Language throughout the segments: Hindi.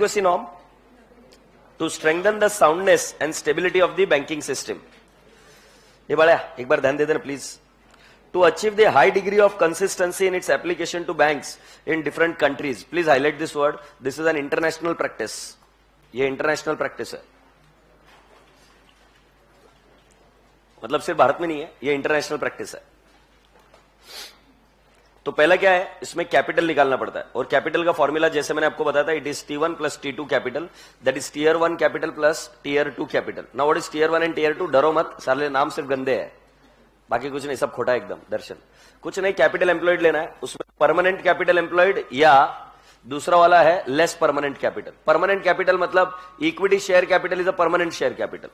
adequacy norm to strengthen the soundness and stability of the banking system. ये बड़ा एक बार ध्यान दे देना please. To achieve the high degree of consistency in its application to banks in different countries. Please highlight this word. This is an international practice. ये international practice है. मतलब सिर्फ भारत में नहीं है, ये इंटरनेशनल प्रैक्टिस है. तो पहला क्या है, इसमें कैपिटल निकालना पड़ता है और कैपिटल का फॉर्मूला जैसे मैंने आपको बताया था, it is T1 plus T2 capital, that is Tier 1 capital plus Tier 2 capital. Now what is Tier 1 and Tier 2? डरो मत, सारे नाम सिर्फ गंदे हैं, बाकी कुछ नहीं, सब खोटा है एकदम. दर्शन कुछ नहीं, कैपिटल एम्प्लॉयड लेना है, उसमें परमानेंट कैपिटल एम्प्लॉयड या दूसरा वाला है less permanent capital. Permanent capital मतलब equity share capital is a permanent share capital,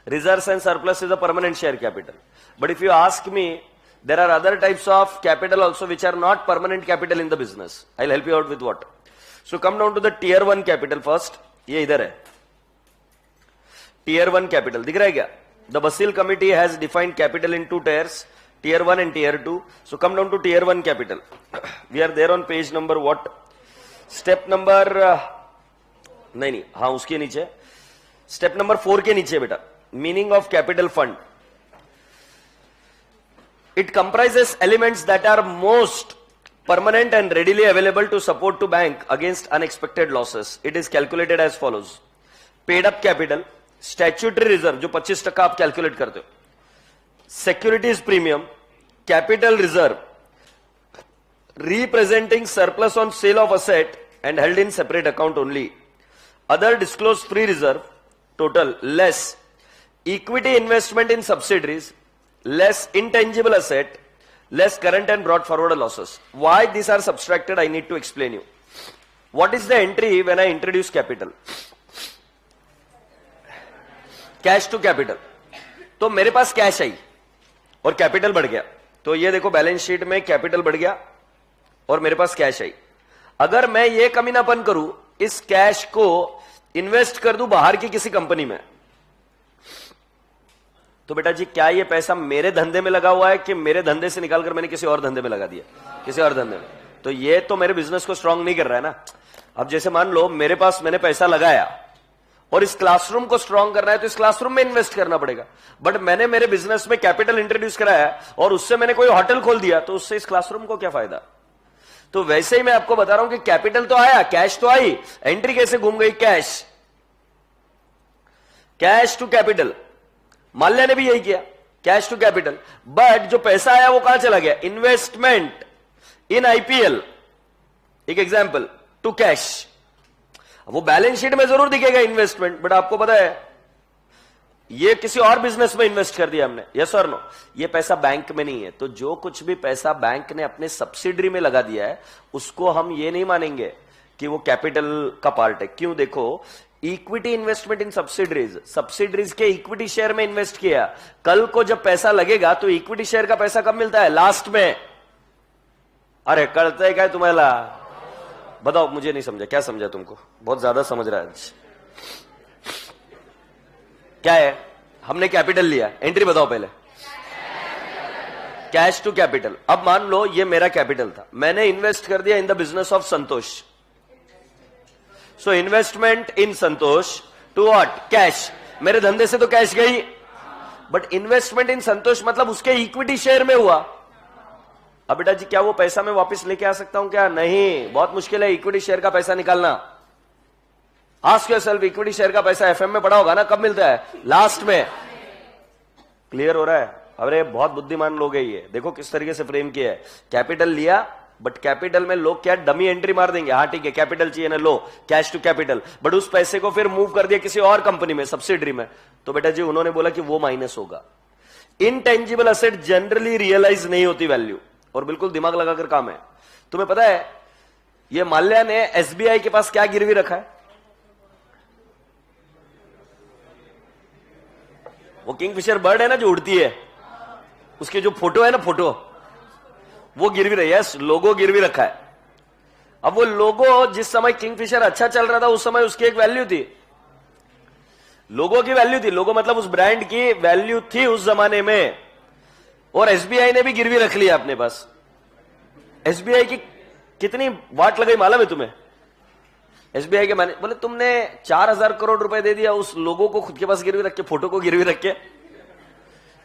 reserves and surplus is a permanent share capital. But if you ask me, there are other types of capital also which are not permanent capital in the business. I'll help you out with what. So come down to the Tier 1 capital first. ये इधर है Tier 1 capital, दिख रहा है क्या? The Basel committee has defined capital in two tiers, Tier 1 and Tier 2. So come down to Tier 1 capital. We are there on page number what? Step number नहीं, हाँ उसके नीचे, स्टेप नंबर 4 के नीचे बेटा. Meaning of capital fund. It comprises elements that are most permanent and readily available to support to bank against unexpected losses. It is calculated as follows. Paid up capital, statutory reserve जो 25% आप कैलकुलेट करते हो, securities premium, capital reserve representing surplus on sale of asset and held in separate account only, other disclosed free reserve total less equity investment in subsidiaries, less intangible asset, less current and brought forward losses. Why these are subtracted, I need to explain you. What is the entry when I introduce capital? Cash to capital. तो मेरे पास कैश आई और कैपिटल बढ़ गया, तो ये देखो बैलेंस शीट में कैपिटल बढ़ गया और मेरे पास कैश आई. अगर मैं ये कमीनापन करूं, इस कैश को इन्वेस्ट कर दूं बाहर की किसी कंपनी में, तो बेटा जी क्या ये पैसा मेरे धंधे में लगा हुआ है कि मेरे धंधे से निकालकर मैंने किसी और धंधे में लगा दिया, किसी और धंधे में? तो ये तो मेरे बिजनेस को स्ट्रांग नहीं कर रहा है ना. अब जैसे मान लो मेरे पास मैंने पैसा लगाया और इस क्लासरूम को स्ट्रांग करना है तो इस क्लासरूम में इन्वेस्ट करना पड़ेगा. बट मैंने मेरे बिजनेस में कैपिटल इंट्रोड्यूस कराया और उससे मैंने कोई होटल खोल दिया, तो उससे इस क्लासरूम को क्या फायदा? तो वैसे ही मैं आपको बता रहा हूं कि कैपिटल तो आया, कैश तो आई, एंट्री कैसे घूम गई? Cash, cash to capital. Mallya ने भी यही किया, कैश टू कैपिटल. बट जो पैसा आया वो कहां चला गया? इन्वेस्टमेंट इन आईपीएल, एक एग्जांपल, टू कैश. वो बैलेंस शीट में जरूर दिखेगा इन्वेस्टमेंट, बट आपको पता है ये किसी और बिजनेस में इन्वेस्ट कर दिया हमने. यस और नो? ये पैसा बैंक में नहीं है. तो जो कुछ भी पैसा बैंक ने अपने सब्सिडरी में लगा दिया है उसको हम ये नहीं मानेंगे कि वो कैपिटल का पार्ट है. क्यों? देखो, equity investment in subsidiaries, subsidiaries के इक्विटी शेयर में इन्वेस्ट किया, कल को जब पैसा लगेगा तो इक्विटी शेयर का पैसा कब मिलता है? लास्ट में. अरे करते है क्या तुम्हारा? बताओ, मुझे नहीं समझा. क्या समझा तुमको? बहुत ज्यादा समझ रहा है आज. क्या है? हमने कैपिटल लिया, एंट्री बताओ पहले. Cash to capital. अब मान लो ये मेरा कैपिटल था, मैंने इन्वेस्ट कर दिया in the business of Santosh. So investment in Santosh to what? Cash. मेरे धंधे से तो कैश गई, बट इन्वेस्टमेंट इन संतोष मतलब उसके इक्विटी शेयर में हुआ. अब बेटा जी क्या वो पैसा मैं वापस लेके आ सकता हूं क्या? नहीं, बहुत मुश्किल है इक्विटी शेयर का पैसा निकालना. आस्क योरसेल्फ, इक्विटी शेयर का पैसा एफएम में पड़ा होगा ना, कब मिलता है? लास्ट में. क्लियर हो रहा है? अरे बहुत बुद्धिमान लोग है ये. देखो किस तरीके से फ्रेम किया है. कैपिटल लिया, बट कैपिटल में लोग क्या डमी एंट्री मार देंगे, हाँ ठीक है कैपिटल चाहिए ना, लो कैश टू कैपिटल, बट उस पैसे को फिर मूव कर दिया किसी और कंपनी में, सब्सिडरी में, तो बेटा जी उन्होंने बोला कि वो माइनस होगा. इनटेंजिबल असेट जनरली रियलाइज नहीं होती वैल्यू, और बिल्कुल दिमाग लगाकर काम है. तुम्हें पता है ये माल्या ने एसबीआई के पास क्या गिरवी रखा है? वो किंगफिशर बर्ड है ना जो उड़ती है, उसके जो फोटो है ना, फोटो वो गिरवी रही है, लोगो गिरवी रखा है. अब वो लोगो जिस समय किंगफिशर अच्छा चल रहा था उस समय उसकी एक वैल्यू थी, लोगो की वैल्यू थी. लोगो मतलब उस ब्रांड की वैल्यू थी उस जमाने में, और एसबीआई ने भी गिरवी रख लिया अपने पास. एसबीआई की कितनी वाट लगाई मालूम है तुम्हें? एसबीआई के मैनेजर बोले तुमने 4,000 करोड़ रुपए दे दिया उस लोगों को खुद के पास गिरवी रख के, फोटो को गिरवी रख के।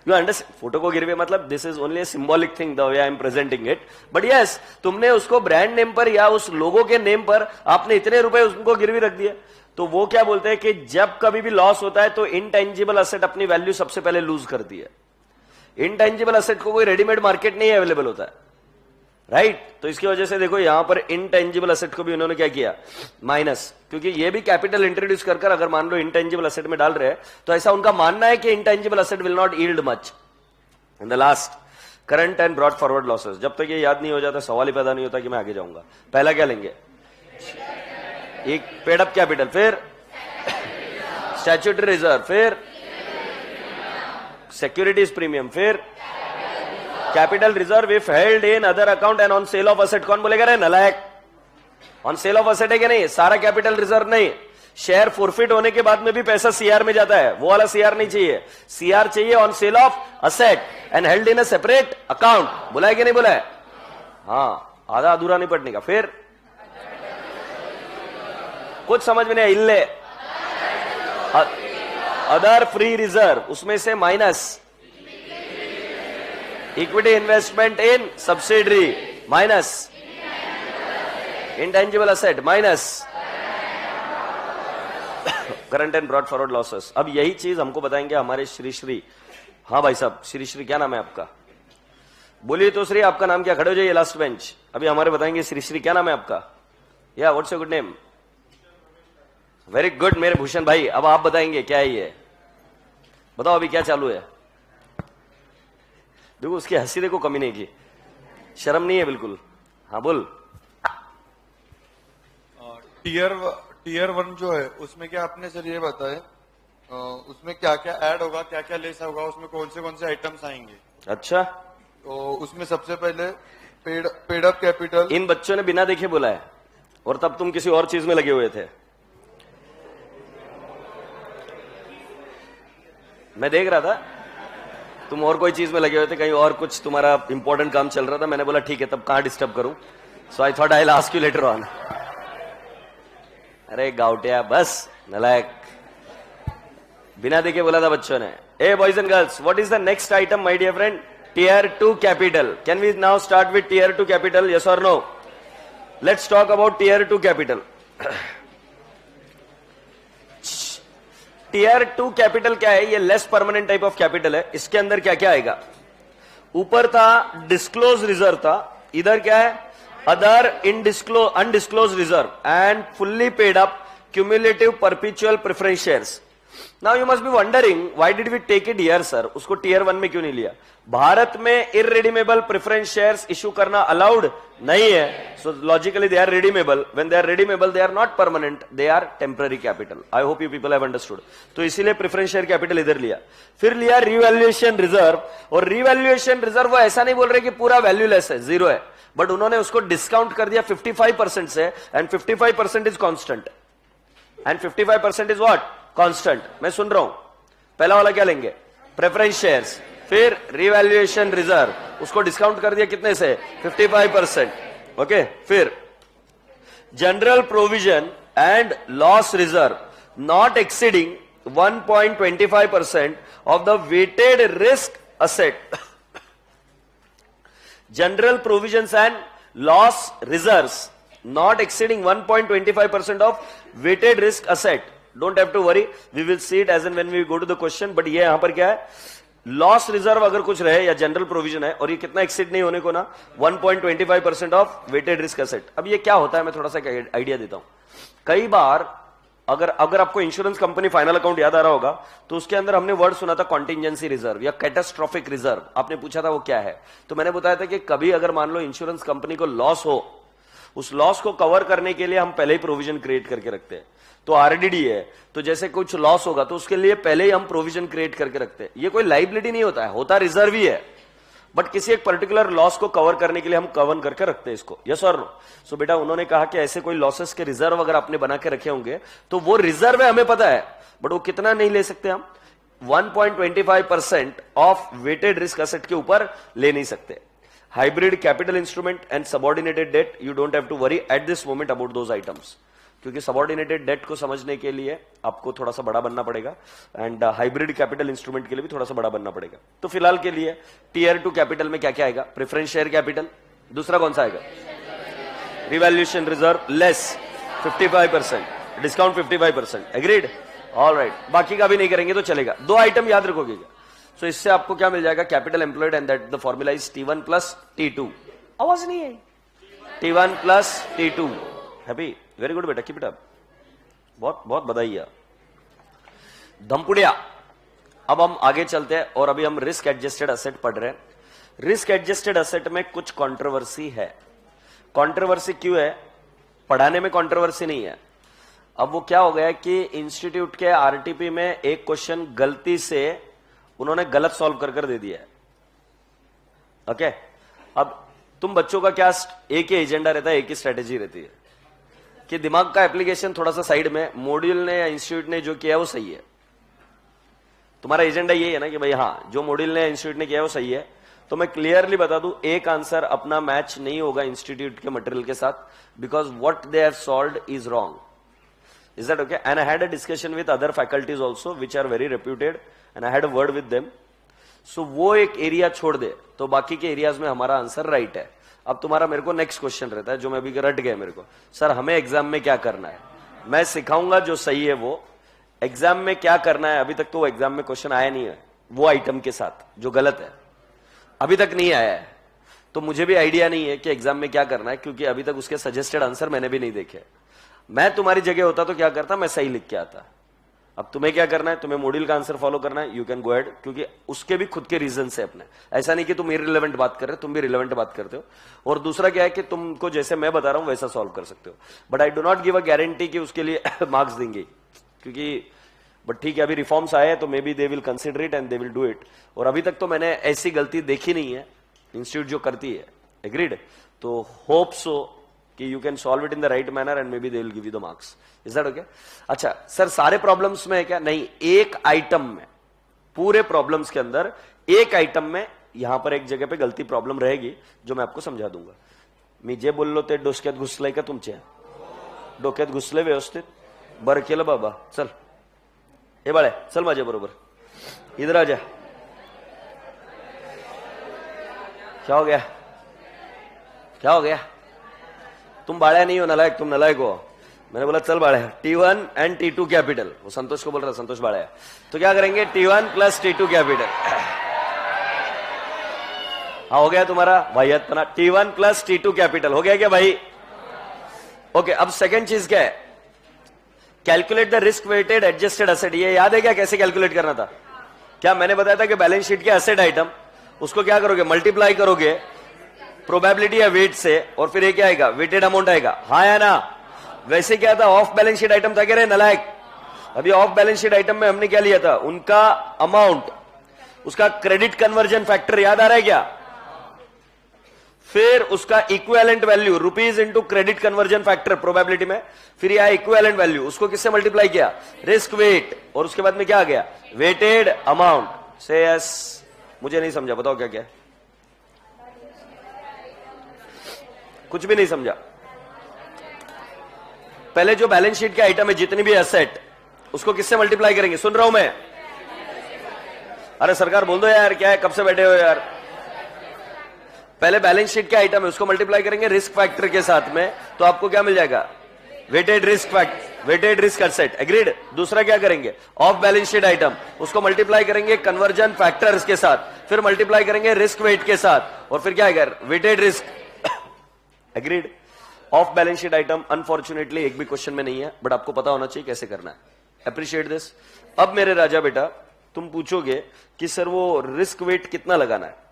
You understand? फोटो को गिरवी मतलब this is only symbolic thing the way I am presenting it, but yes तुमने उसको ब्रांड नेम पर या उस लोगों के नेम पर आपने इतने रुपए उनको गिरवी रख दिए। तो वो क्या बोलते हैं कि जब कभी भी लॉस होता है तो इनटेंजिबल असेट अपनी वैल्यू सबसे पहले लूज करती है। इनटेंजिबल असेट को कोई रेडीमेड मार्केट नहीं अवेलेबल होता है, राइट? तो इसकी वजह से देखो यहां पर इनटेंजिबल असेट को भी उन्होंने क्या किया, माइनस, क्योंकि ये भी कैपिटल इंट्रोड्यूस कर अगर मान लो इनटेंजिबल असेट में डाल रहे हैं तो ऐसा उनका मानना है कि intangible asset will not yield much. In the last current and brought forward losses, जब तक ये याद नहीं हो जाता सवाल ही पैदा नहीं होता कि मैं आगे जाऊंगा। पहला क्या लेंगे, एक पेड अप कैपिटल, फिर स्टैट्यूटरी रिजर्व, फिर सिक्योरिटीज प्रीमियम, फिर capital reserve if held in other account and on sale of asset. कौन बोलेगा रे नलायक, ऑन सेल ऑफ असेट है कि नहीं? सारा कैपिटल रिजर्व नहीं, शेयर फोरफिट होने के बाद में भी पैसा सीआर में जाता है, वो वाला सीआर नहीं चाहिए। सीआर चाहिए on sale of asset and held in a separate account. बोला है कि नहीं बोला है? हाँ, आधा अधूरा नहीं पढ़ने का। फिर कुछ समझ में नहीं, इल्ले अदर फ्री रिजर्व, उसमें से minus equity investment in subsidiary, minus intangible asset, minus current and brought forward losses. अब यही चीज हमको बताएंगे हमारे श्री श्री। हाँ भाई साहब, श्री श्री क्या नाम है आपका? बोलिए तो श्री, आपका नाम क्या? खड़े हो जाइए लास्ट बेंच। अभी हमारे बताएंगे श्री श्री क्या नाम है आपका? या what's your good name? Very good मेरे भूषण भाई। अब आप बताएंगे क्या है ये, बताओ अभी क्या चालू है। देखो उसकी हंसी देखो, कमी नहीं की, शर्म नहीं है बिल्कुल। हाँ बोल। टीयर 1 जो है उसमें क्या आपने सर ये बताए, उसमें क्या क्या ऐड होगा, क्या क्या लेस होगा, उसमें कौन से आइटम्स आएंगे? अच्छा, तो उसमें सबसे पहले पेड अप कैपिटल। इन बच्चों ने बिना देखे बोला है और तब तुम किसी और चीज में लगे हुए थे। मैं देख रहा था तुम और कोई चीज में लगे हुए थे, कहीं और कुछ तुम्हारा इंपॉर्टेंट काम चल रहा था। मैंने बोला ठीक है, तब कहां डिस्टर्ब करूं, so I thought I will ask you later on. अरे गाउटिया, बस नलायक, बिना देखे बोला था बच्चों ने। ए boys and girls, what is the next item my dear friend? Tier 2 capital. Can we now start with tier 2 capital, yes और no? Let's talk about tier 2 capital. Tier 2 capital क्या है? ये less permanent type of capital है। इसके अंदर क्या क्या आएगा? ऊपर था डिस्क्लोज रिजर्व था, इधर क्या है? Other undisclosed reserve and fully paid up cumulative perpetual preference shares. Now you must be wondering why did we take it here sir, उसको टीयर 1 में क्यों नहीं लिया? भारत में इररिडीमेबल प्रेफरेंस शेयर्स इशू करना अलाउड नहीं है, so logically they are redeemable. When they are redeemable they are not permanent, they are temporary capital. I hope you people have understood. तो इसीलिए प्रेफरेंस शेयर कैपिटल इधर लिया। फिर लिया रिवैल्यूएशन रिजर्व, और रिवैल्यूएशन रिजर्व वो ऐसा नहीं बोल रहे कि पूरा वैल्यूलेस है, जीरो है, बट उन्होंने उसको डिस्काउंट कर दिया 55% से, and 55% is constant, and 55% is what? Constant. मैं सुन रहा हूं, पहला वाला क्या लेंगे? प्रेफरेंस शेयर्स, फिर रिवैल्यूएशन रिजर्व, उसको डिस्काउंट कर दिया कितने से? 55%। ओके, फिर general provision and loss reserve not exceeding 1.25% of the weighted risk asset. General provisions and loss reserves not exceeding 1.25% of weighted risk asset. Don't have to worry, we will see it as and when we go to the question. but ये यहां पर क्या है? लॉस रिजर्व अगर कुछ रहे या जनरल प्रोविजन है और ये कितना एक्सीड नहीं होने को ना, 1.25% ऑफ वेटेड रिस्क एसेट। अब ये क्या होता है, मैं थोड़ा सा आइडिया देता हूं। कई बार अगर आपको इंश्योरेंस कंपनी फाइनल अकाउंट याद आ रहा होगा तो उसके अंदर हमने वर्ड सुना था कॉन्टिजेंसी रिजर्व या कैटास्ट्रोफिक रिजर्व। आपने पूछा था वो क्या है, तो मैंने बताया था कि कभी अगर मान लो इंश्योरेंस कंपनी को लॉस हो, उस लॉस को कवर करने के लिए हम पहले ही प्रोविजन क्रिएट करके रखते हैं। तो आरडीडी है, तो जैसे कुछ लॉस होगा तो उसके लिए पहले ही हम प्रोविजन क्रिएट करके रखते हैं। ये कोई लाइबिलिटी नहीं होता है, होता रिजर्व ही है, बट किसी एक पर्टिकुलर लॉस को कवर करने के लिए हम कवर करके रखते हैं इसको। यस और नो? सो बेटा उन्होंने कहा कि ऐसे कोई लॉसेस के रिजर्व अगर आपने बना के रखे होंगे तो वो रिजर्व है, हमें पता है, बट वो कितना नहीं ले सकते हम? 1.25% ऑफ वेटेड रिस्क एसेट के ऊपर ले नहीं सकते। Hybrid capital instrument and subordinated debt, you don't have to worry at this moment about those items, क्योंकि सबऑर्डिनेटेड डेट को समझने के लिए आपको थोड़ा सा बड़ा बनना पड़ेगा एंड हाइब्रिड कैपिटल इंस्ट्रूमेंट के लिए भी थोड़ा सा बड़ा बनना पड़ेगा। तो फिलहाल के लिए टीयर 2 कैपिटल में क्या क्या आएगा? प्रेफरेंस शेयर कैपिटल, दूसरा कौन सा आएगा? Revaluation reserve less 55%, discount 55%, agreed? Alright, बाकी का भी नहीं करेंगे तो चलेगा। 2 आइटम याद रखोगे। सो इससे आपको क्या मिल जाएगा? Capital employed and that the formula is T1 plus T2। आवाज नहीं है? T1 plus T2। Happy? Very good बेटा, कीप इट अप, बहुत बहुत बधाई। धमपुड़िया। अब हम आगे चलते हैं और अभी हम रिस्क एडजस्टेड एसेट पढ़ रहे हैं। रिस्क एडजस्टेड एसेट में कुछ कंट्रोवर्सी है। कंट्रोवर्सी क्यों है? पढ़ाने में कंट्रोवर्सी नहीं है। अब वो क्या हो गया कि इंस्टीट्यूट के आरटीपी में एक क्वेश्चन गलती से उन्होंने गलत सॉल्व कर दे दिया है। ओके, अब तुम बच्चों का क्या एक ही एजेंडा रहता है, एक ही स्ट्रेटेजी रहती है कि दिमाग का एप्लीकेशन थोड़ा सा साइड में, मॉड्यूल ने या इंस्टीट्यूट ने जो किया वो सही है। तुम्हारा एजेंडा ये है ना कि भाई हाँ, जो मॉड्यूल ने इंस्टीट्यूट ने किया वो सही है। तो मैं क्लियरली बता दूं, एक आंसर अपना मैच नहीं होगा इंस्टीट्यूट के मटेरियल के साथ, because what they have solved is wrong. Is that okay? And I had a discussion with other faculties also, which are very reputed, and I had a word with them. So वो एक एरिया छोड़ दे तो बाकी के एरियाज में हमारा आंसर राइट है। अब तुम्हारा मेरे को नेक्स्ट क्वेश्चन रहता है, जो मैं अभी रट गया मेरे को, सर हमें एग्जाम में क्या करना है? मैं सिखाऊंगा जो सही है वो। एग्जाम में क्या करना है, अभी तक तो एग्जाम में क्वेश्चन आया नहीं है वो आइटम के साथ जो गलत है, अभी तक नहीं आया है। तो मुझे भी आइडिया नहीं है कि एग्जाम में क्या करना है, क्योंकि अभी तक उसके सजेस्टेड आंसर मैंने भी नहीं देखे। मैं तुम्हारी जगह होता तो क्या करता? मैं सही लिख के आता। अब तुम्हें क्या करना है? तुम्हें मॉड्यूल का आंसर फॉलो करना है, यू कैन गो अहेड, क्योंकि उसके भी खुद के रीजन है अपने। ऐसा नहीं कि तुम इररिलेवेंट बात कर रहे हो, तुम भी रिलेवेंट बात करते हो। और दूसरा क्या है कि तुमको जैसे मैं बता रहा हूं वैसा सॉल्व कर सकते हो, but I do not give a guarantee कि उसके लिए मार्क्स देंगे, क्योंकि बट ठीक है, अभी रिफॉर्म्स आए तो may be they will consider it and they will do it. और अभी तक तो मैंने ऐसी गलती देखी नहीं है इंस्टीट्यूट जो करती है, एग्रीड? तो होप सो कि you can solve it in the right manner and may be they will give you the marks. Is that okay? अच्छा सर, सारे प्रॉब्लम्स में है क्या? नहीं, एक आइटम में, पूरे प्रॉब्लम्स के अंदर एक आइटम में यहां पर एक जगह पे गलती प्रॉब्लम रहेगी, जो मैं आपको समझा दूंगा। मी जे बोललो ते डोसक्यात घुसलंय का तुमच्या? डोक्यात घुसलंय व्यवस्थित? बरं केलं बाबा, चल हे बाळे चल माझ्या बरोबर, इधर आ जा। क्या हो गया? क्या हो गया? तुम बाळ्या नहीं हो, नलायक, तुम नलायक हो। मैंने बोला चल बाळ्या, T1 एंड T2 कैपिटल, वो संतोष को बोल रहा, संतोष बाळ्या। तो क्या करेंगे? T1 plus T2 capital. हाँ हो गया तुम्हारा वाहियतपना, T1 प्लस T2 कैपिटल हो गया क्या भाई? ओके, अब सेकंड चीज क्या है? Calculate the risk weighted adjusted asset. ये याद है क्या कैसे कैलकुलेट करना था? क्या मैंने बताया था कि बैलेंस शीट के एसेट आइटम, उसको क्या करोगे? मल्टीप्लाई करोगे प्रोबेबिलिटी या वेट से, और फिर ये क्या आएगा? वेटेड अमाउंट आएगा, हाँ या ना? वैसे क्या था? ऑफ बैलेंस शीट आइटम था क्या रे नलायक? अभी ऑफ बैलेंस शीट आइटम में हमने क्या लिया था? उनका अमाउंट, उसका क्रेडिट कन्वर्जन फैक्टर याद आ रहा है क्या? फिर उसका equivalent value rupees into credit conversion factor probability में, फिर यह इक्विवेलेंट वैल्यू, उसको किससे मल्टीप्लाई किया? रिस्क वेट, और उसके बाद में क्या आ गया? Weighted amount. से यस, मुझे नहीं समझा, बताओ क्या क्या? कुछ भी नहीं समझा। पहले जो बैलेंस शीट के आइटम है, जितनी भी एसेट, उसको किससे मल्टीप्लाई करेंगे? सुन रहा हूं मैं। अरे सरकार बोल दो यार, क्या है, कब से बैठे हो यार? पहले बैलेंस शीट के आइटम है, उसको मल्टीप्लाई करेंगे रिस्क फैक्टर के साथ में, तो आपको क्या मिल जाएगा? Weighted risk factor, weighted risk asset, agreed? दूसरा क्या करेंगे? ऑफ बैलेंस शीट आइटम, उसको मल्टीप्लाई करेंगे कन्वर्जन फैक्टर्स के साथ, फिर मल्टीप्लाई करेंगे रिस्क वेट के साथ, और फिर क्या आएगा? Weighted risk, agreed? Off balance sheet item unfortunately एक भी क्वेश्चन में नहीं है, बट आपको पता होना चाहिए कैसे करना है। Appreciate this. अब मेरे राजा बेटा, तुम पूछोगे कि सर वो रिस्क वेट कितना लगाना है,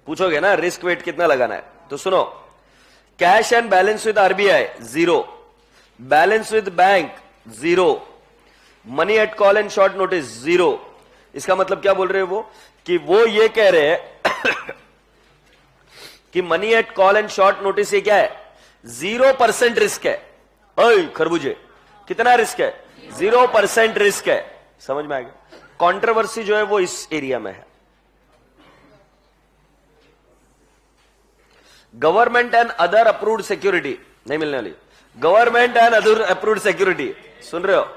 पूछोगे ना रिस्क वेट कितना लगाना है? तो सुनो, cash and balance with RBI 0, balance with bank 0, money at call and short notice 0। इसका मतलब क्या बोल रहे हैं वो? कि वो ये कह रहे हैं कि money at call and short notice ये क्या है? 0% रिस्क है। ओए खरबूजे, कितना रिस्क है? 0% रिस्क है। समझ में आएगा? कंट्रोवर्सी जो है वो इस एरिया में है। Government and other approved security नहीं मिलने वाली। Government and other approved security, सुन रहे हो?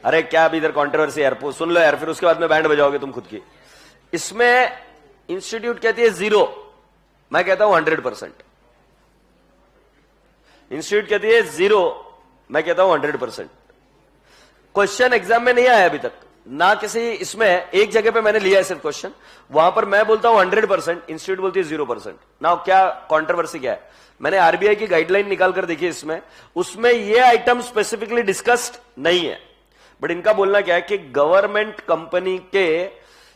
अरे क्या अभी इधर कॉन्ट्रोवर्सी यार, सुन लो यार, फिर उसके बाद में बैंड बजाओगे तुम खुद की। इसमें इंस्टीट्यूट कहती है 0, मैं कहता हूं 100%। इंस्टीट्यूट कहती है 0, मैं कहता हूं 100%। क्वेश्चन एग्जाम में नहीं आया अभी तक ना, किसी इसमें एक जगह पे मैंने लिया है सिर्फ क्वेश्चन, वहां पर मैं बोलता हूं 100%, इंस्टीट्यूट बोलती है 0%। ना क्या कॉन्ट्रोवर्सी क्या है? मैंने आरबीआई की गाइडलाइन निकाल कर देखी इसमें, उसमें ये आइटम स्पेसिफिकली डिस्कस्ड नहीं है, बट इनका बोलना क्या है कि गवर्नमेंट कंपनी के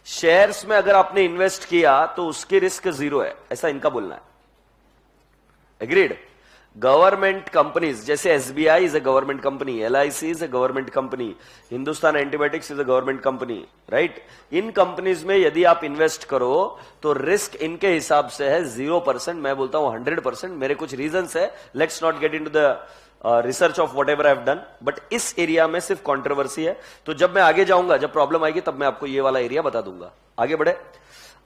शेयर्स में अगर आपने इन्वेस्ट किया तो उसकी रिस्क 0 है, ऐसा इनका बोलना है। एग्रीड? गवर्नमेंट कंपनीज जैसे SBI is a government company, LIC is a government company, Hindustan antibiotics is a government company, right? In companies में यदि आप इन्वेस्ट करो तो रिस्क इनके हिसाब से है 0%, मैं बोलता हूं 100%। मेरे कुछ रीजंस है, let's not get into the research of what ever I have done, but इस एरिया में सिर्फ कॉन्ट्रोवर्सी है। तो जब मैं आगे जाऊंगा, जब प्रॉब्लम आएगी, तब मैं आपको ये वाला एरिया बता दूंगा। आगे बढ़े।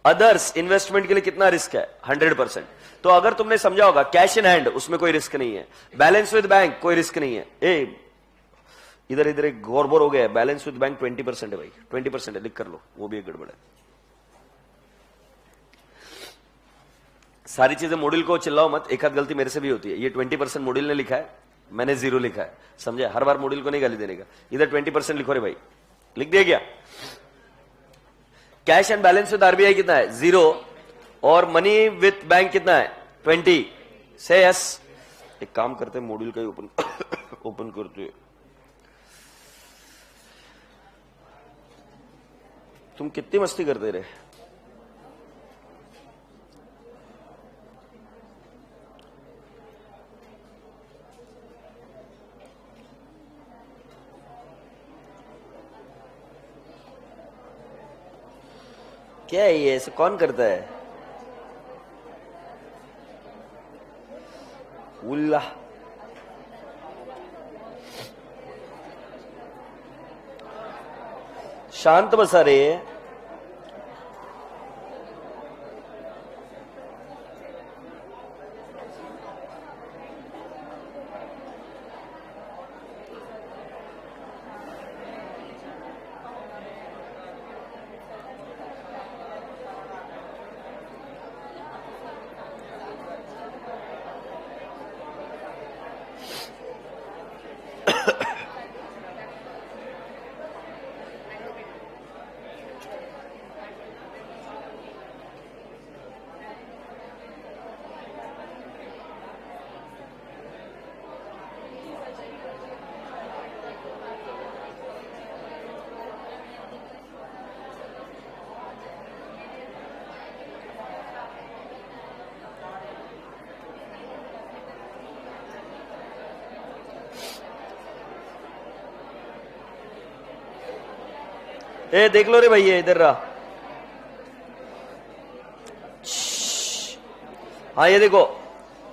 अदर्स इन्वेस्टमेंट के लिए कितना रिस्क है? 100%। तो अगर तुमने समझा होगा कैश इन हैंड, उसमें कोई रिस्क नहीं है। बैलेंस विद बैंक, कोई रिस्क नहीं है। इधर इधर एक गौरबोर हो गया है, बैलेंस विद बैंक 20% है भाई, 20% है, लिख कर लो, वो भी एक गड़बड़ है। सारी चीजें मॉड्यूल को चिल्लाओ मत, एक आध गलती मेरे से भी होती है। ये 20% मॉड्यूल ने लिखा है, मैंने 0 लिखा है, समझे? हर बार मॉड्यूल को नहीं गाली देने का। इधर 20% लिखो रे भाई, लिख दिया क्या? Cash and balance with RBI कितना है? 0। और मनी विथ बैंक कितना है? 20। से यस। एक काम करते हैं, मॉड्यूल का ही ओपन ओपन करते हैं। तुम कितनी मस्ती करते रहे? क्या है ये? ऐसे कौन करता है? उल्ला शांत बसा रे। ए देख लो रे भैया, इधर रहा। हाँ ये देखो,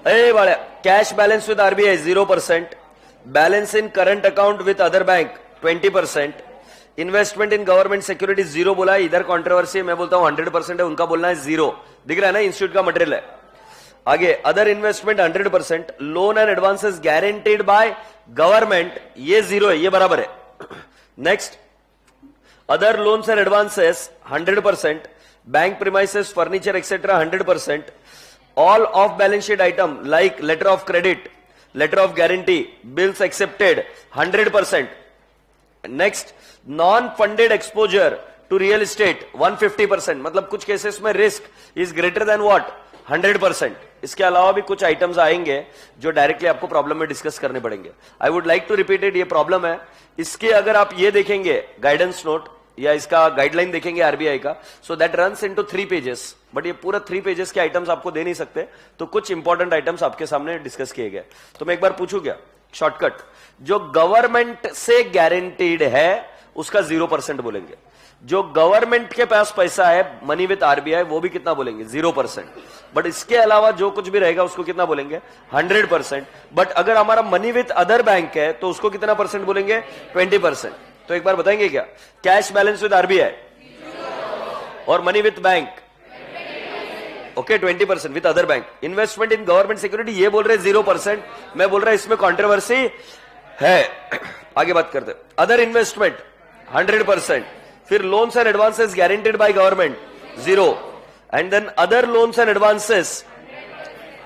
ए बाड़े, cash balance with RBI 0%, balance in current account with other bank 20%, investment in government security 0 बोला है। इधर कॉन्ट्रोवर्सी है, मैं बोलता हूं 100% है, उनका बोलना है 0। दिख रहा है ना, इंस्टीट्यूट का मटेरियल है। आगे, other investment 100%, loan and advances guaranteed by government, ये 0 है, ये बराबर है। Next, other loans and advances 100%, bank premises, furniture, etc. 100%, all off balance sheet item like letter of credit, letter of guarantee, bills accepted 100%. Next, non funded exposure to real estate 150%, मतलब कुछ केसेस में risk is greater than what? 100%। इसके अलावा भी कुछ आइटम्स आएंगे जो डायरेक्टली आपको प्रॉब्लम में डिस्कस करने पड़ेंगे। I would like to repeat it, ये प्रॉब्लम है। इसके अगर आप ये देखेंगे गाइडेंस नोट या इसका गाइडलाइन देखेंगे आरबीआई का, so that runs into 3 pages, but ये पूरा 3 पेजेस के आइटम्स आपको दे नहीं सकते, तो कुछ इंपॉर्टेंट आइटम्स आपके सामने डिस्कस किए गए। तो मैं एक बार पूछूं क्या? शॉर्टकट, जो गवर्नमेंट से गारंटीड है उसका 0% बोलेंगे। जो गवर्नमेंट के पास पैसा है मनी विथ आरबीआई, वो भी कितना बोलेंगे? 0%। बट इसके अलावा जो कुछ भी रहेगा उसको कितना बोलेंगे? 100%। बट अगर हमारा मनी विथ अदर बैंक है तो उसको कितना परसेंट बोलेंगे? 20%। तो एक बार बताएंगे क्या? कैश बैलेंस विद आरबीआई और money with bank okay 20% with other bank. Investment in government security ये बोल रहे 0%, मैं बोल रहा इसमें कॉन्ट्रोवर्सी है। आगे बात करते हैं। अदर इन्वेस्टमेंट 100%, फिर loans and advances guaranteed by government 0, and then other loans and advances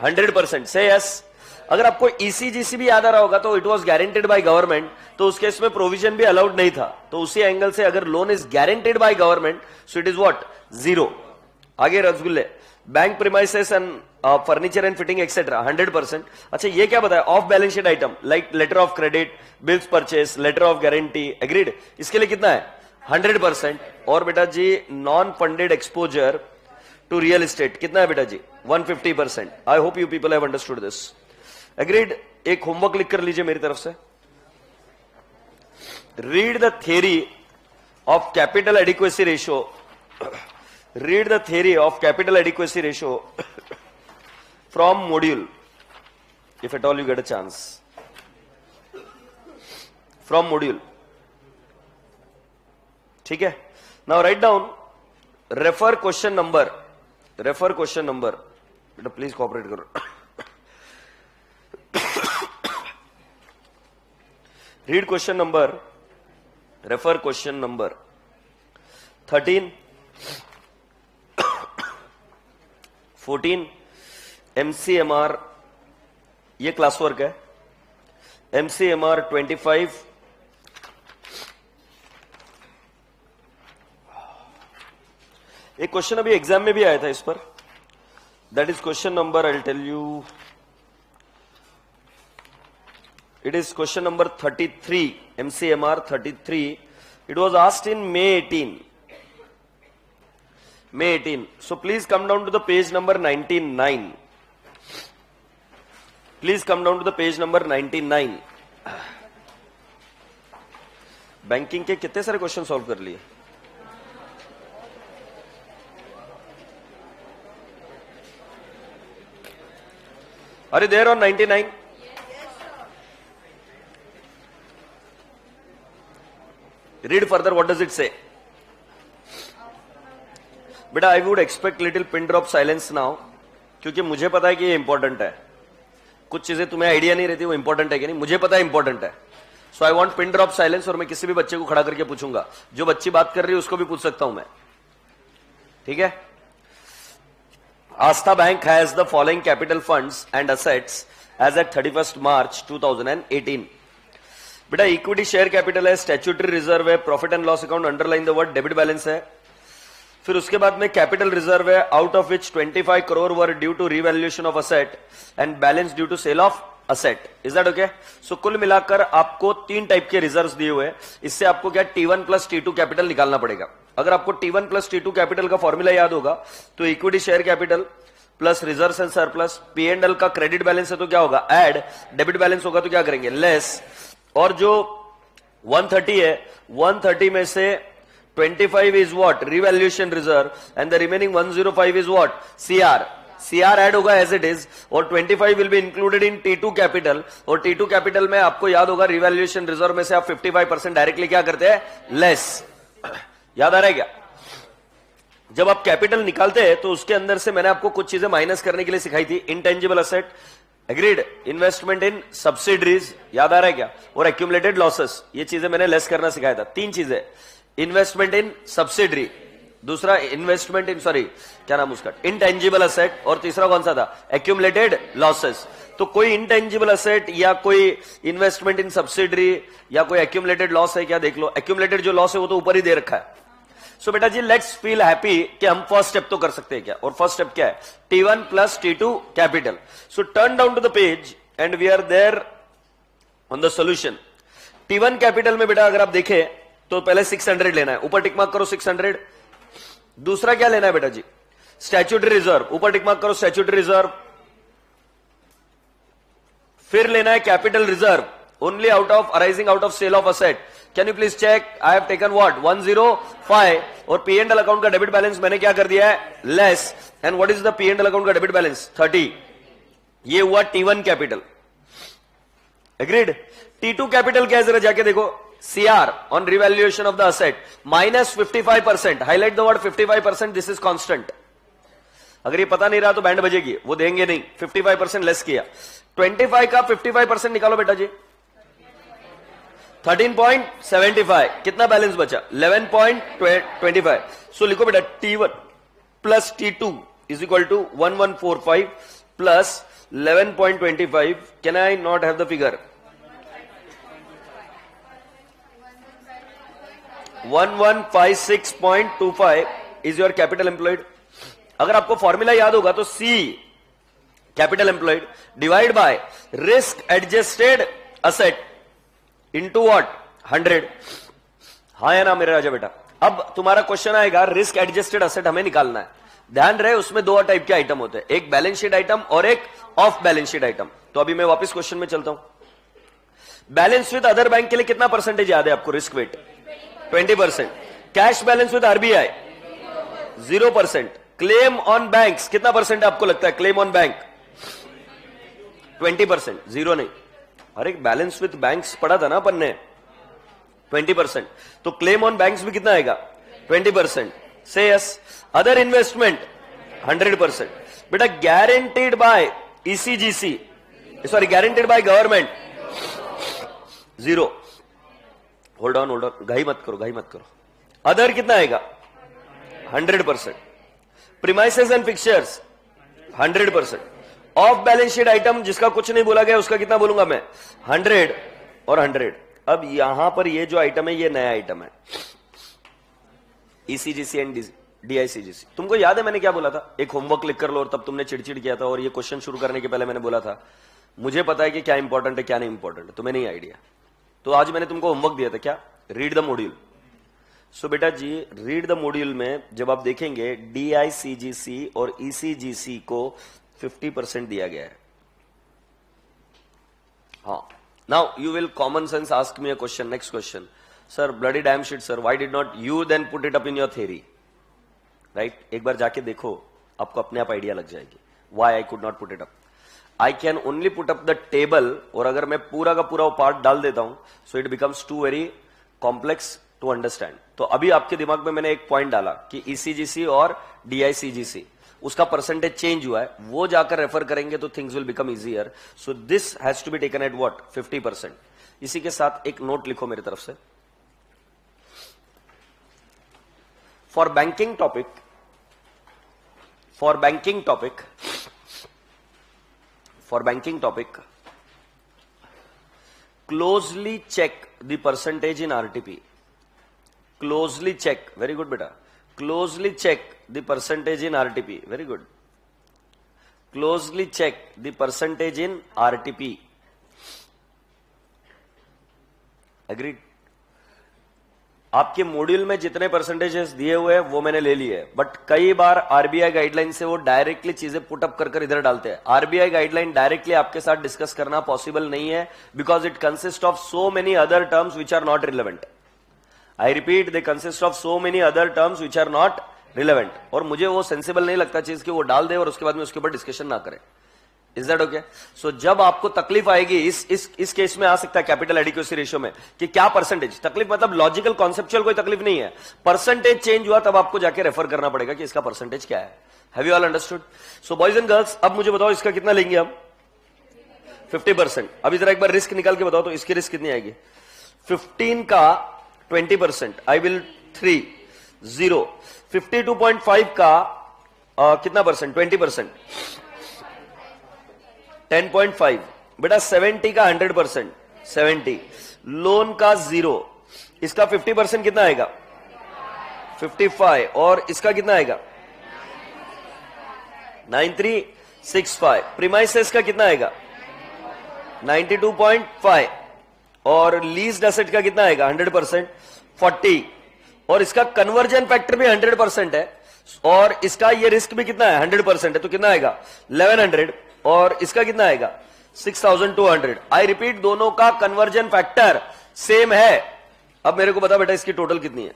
100%। से यस। अगर आपको ईसीजीसी भी याद आ रहा होगा तो it was guaranteed by government, तो उसके इसमें प्रोविजन भी अलाउड नहीं था, तो उसी एंगल से अगर loan is guaranteed by government so it is what 0। आगे रसगुल्ले, bank premises and furniture and fitting etcetera 100%। अच्छा ये क्या बताया, off balance sheet item like letter of credit, bills purchase, letter of guarantee, agreed, इसके लिए कितना है 100%। और बेटा जी non funded exposure to real estate कितना है बेटा जी 150%। I hope you people have understood this, agreed. एक होमवर्क लिख कर लीजिए मेरी तरफ से, read the theory of capital adequacy ratio, read the theory of capital adequacy ratio from module, if at all you get a chance, from module, ठीक है। Now write down, refer question number, refer question number, बेटा प्लीज कोऑपरेट करो। Read question number, refer question number 13, 14, एमसीएमआर, ये क्लास वर्क है, एमसीएमआर 25, एक क्वेश्चन अभी एग्जाम में भी आया था इस पर, that is question number, I will tell you, it is question number 33, MCMR 33. It was asked in May 18. May 18. So please come down to the page number 99. Please come down to the page number 99. Banking के कितने सारे क्वेश्चन सॉल्व कर लिए? Are you there on 99? Read further, what does it say? बेटा I would expect little pin drop silence now, क्योंकि मुझे पता है कि ये इंपॉर्टेंट है। कुछ चीजें तुम्हें आइडिया नहीं रहती वो इंपॉर्टेंट है कि नहीं, मुझे पता है इंपॉर्टेंट है। So I want pin drop silence, और मैं किसी भी बच्चे को खड़ा करके पूछूंगा, जो बच्ची बात कर रही है उसको भी पूछ सकता हूं मैं, ठीक है। Aastha bank has the following capital funds and assets as at 31 March 2018। बेटा इक्विटी शेयर कैपिटल है, स्टैट्यूटरी रिजर्व है, profit and loss account underline the word debit balance है, फिर उसके बाद में कैपिटल रिजर्व है, out of which 25 crore were due to revaluation of asset and balance due to sale of asset. Is that okay? So कुल मिलाकर आपको 3 टाइप के रिजर्व्स दिए हुए हैं। इससे आपको क्या T1 प्लस T2 कैपिटल निकालना पड़ेगा। अगर आपको T1 प्लस T2 कैपिटल का फॉर्मूला याद होगा तो equity share capital plus reserve and surplus, P&L का क्रेडिट बैलेंस है तो क्या होगा ऐड, डेबिट बैलेंस होगा तो क्या करेंगे लेस, और जो 130 है 130 में से 25 is what revaluation reserve and the remaining 105 is what CR add होगा एज इट इज, और 25 will be included in T2 capital, और T2 कैपिटल में आपको याद होगा रिवैल्यूएशन रिजर्व में से आप 55% डायरेक्टली क्या करते हैं लेस। याद आ रहा है क्या? जब आप कैपिटल निकालते हैं तो उसके अंदर से मैंने आपको कुछ चीजें माइनस करने के लिए सिखाई थी, intangible asset, agreed, investment in subsidiaries, याद आ रहा है क्या, और एक्यूमुलेटेड लॉसेस, ये चीजें मैंने लेस करना सिखाया था। 3 चीजें, इन्वेस्टमेंट इन सब्सिडरी, दूसरा इन्वेस्टमेंट इन सॉरी क्या नाम उसका इंटेंजिबल असेट, और तीसरा कौन सा था एक्यूमुलेटेड लॉसेस। तो कोई इंटेंजिबल असेट या कोई इन्वेस्टमेंट इन सब्सिडरी या कोई एक्यूमुलेटेड लॉस है क्या, देख लो। एक्यूमुलेटेड जो लॉस है वो तो ऊपर ही दे रखा है। सो बेटा जी लेट्स फील हैप्पी कि हम फर्स्ट स्टेप तो कर सकते हैं क्या, और फर्स्ट स्टेप क्या है T1 plus T2 capital. So turn down to the page and we are there on the solution. T1 capital में बेटा अगर आप देखें तो पहले 600 लेना है, ऊपर टिक मार्क करो 600। दूसरा क्या लेना है बेटा जी स्टैट्यूटरी रिजर्व, ऊपर टिक मार्क करो स्टैट्यूटरी रिजर्व। फिर लेना है capital reserve only out of arising out of sale of asset. Can you please check, I have taken what 105, और P&L अकाउंट का डेबिट बैलेंस मैंने क्या कर दिया है less, and what is the P&L account का डेबिट बैलेंस 30। ये हुआ T1 capital, agreed. T2 capital क्या है जरा जाके देखो, CR on revaluation of the asset minus 55%, highlight the word 55%, this is constant, अगर ये पता नहीं रहा तो बैंड बजेगी, वो देंगे नहीं। 55% लेस किया, 25 का 55% निकालो बेटा जी, 13.75। कितना बैलेंस बचा? 11.25। सो लिखो बेटा T1 plus T2 is equal to 1145 plus 11.25। Can I not have the figure? 1156.25 is your capital employed. अगर आपको फॉर्मूला याद होगा तो C capital employed divide by risk adjusted asset into what? 100। हाँ या ना मेरे राजा बेटा? अब तुम्हारा क्वेश्चन आएगा, रिस्क एडजस्टेड असेट हमें निकालना है। ध्यान रहे उसमें दो टाइप के आइटम होते हैं, एक बैलेंस शीट आइटम और एक ऑफ बैलेंस शीट आइटम। तो अभी मैं वापस क्वेश्चन में चलता हूं। बैलेंस विद अदर बैंक के लिए कितना परसेंटेज याद है आपको? Risk wait 20%। Cash balance with RBI 0%। Claim on banks कितना परसेंट आपको लगता है? क्लेम ऑन बैंक 20%, जीरो नहीं। अरे बैलेंस विद बैंक्स पढ़ा था ना अपन ने, 20%। तो क्लेम ऑन बैंक्स भी कितना आएगा? 20%। से यस। Other investment 100%। बेटा guaranteed bye ECGC, sorry guaranteed by government 0। Hold on, घाई मत करो। अदर कितना आएगा? 100%। Premises and fixtures 100%। Of balance sheet item जिसका कुछ नहीं बोला गया उसका कितना बोलूंगा मैं? 100 और 100। अब यहां पर ये जो आइटम है ये नया आइटम है, ईसीजीसी एंड डीआईसीजीसी। तुमको याद है मैंने क्या बोला था? एक होमवर्क लिख कर लो, और तब तुमने चिड़चिड़ किया था, और ये क्वेश्चन शुरू करने के पहले मैंने बोला था मुझे पता है कि क्या इंपॉर्टेंट है क्या नहीं इंपॉर्टेंट है, तुम्हें नहीं आइडिया। तो आज मैंने तुमको होमवर्क दिया था, क्या? Read the module. सो बेटा जी रीड द मॉड्यूल में जब आप देखेंगे डीआईसीजीसी और ईसीजीसी को 50% दिया गया है। हाँ, now you will common sense ask me a question. Next question, sir bloody damn shit sir, why did not you then put it up in your theory? Right, एक बार जाके देखो, आपको अपने आप आइडिया लग जाएगी why I could not put it up. I can only put up the table, और अगर मैं पूरा का पूरा पार्ट डाल देता हूं so it becomes too very complex to understand. तो अभी आपके दिमाग में मैंने एक पॉइंट डाला कि ईसीजीसी और डीआईसीजीसी उसका परसेंटेज चेंज हुआ है, वो जाकर रेफर करेंगे तो things will become easier. So this has to be taken at what? 50%। इसी के साथ एक नोट लिखो मेरी तरफ से, for banking topic, closely check the percentage in RTP. Closely check, very good beta. Closely check the percentage in RTP, very good. Closely check the percentage in RTP. Agreed? आपके मॉड्यूल में जितने परसेंटेजेस दिए हुए हैं वो मैंने ले लिए, बट कई बार आरबीआई गाइडलाइन से वो डायरेक्टली चीजें पुट अप कर इधर डालते हैं। आरबीआई गाइडलाइन डायरेक्टली आपके साथ डिस्कस करना पॉसिबल नहीं है, because it consist of so many other terms which are not relevant. I repeat, they consist of so many other terms which are not relevant, और मुझे वो सेंसिबल नहीं लगता चीज कि वो डाल दे और उसके बाद में उसके ऊपर डिस्कशन ना करें। Is that okay? सो जब आपको तकलीफ आएगी इस केस में आ सकता है कैपिटल एडिक्वेसी रेशियो में कि क्या परसेंटेज, तकलीफ मतलब लॉजिकल कॉन्सेप्चुअल कोई तकलीफ नहीं है, परसेंटेज चेंज हुआ तब आपको जाके रेफर करना पड़ेगा कि इसका परसेंटेज क्या है। Have you all understood? So boys and girls, अब मुझे बताओ इसका कितना लेंगे हम? 50%। अभी जरा एक बार रिस्क निकाल के बताओ तो इसकी रिस्क कितनी आएगी? 15 का 20%, आई विल 3 0। 52.5 का कितना परसेंट? 20%, 10.5। बेटा 70 का 100%, 70। लोन का 0, इसका 50% कितना आएगा? 55। और इसका कितना आएगा? 9365। प्रीमाइसेस का कितना आएगा? 92.5। और लीज्ड एसेट का कितना आएगा? 100%, 40। और इसका कन्वर्जन फैक्टर भी 100% है, और इसका ये रिस्क भी कितना है? 100% है, तो कितना आएगा? 1100। और इसका कितना आएगा? 6200। आई रिपीट, दोनों का कन्वर्जन फैक्टर सेम है। अब मेरे को बता बेटा इसकी टोटल कितनी है?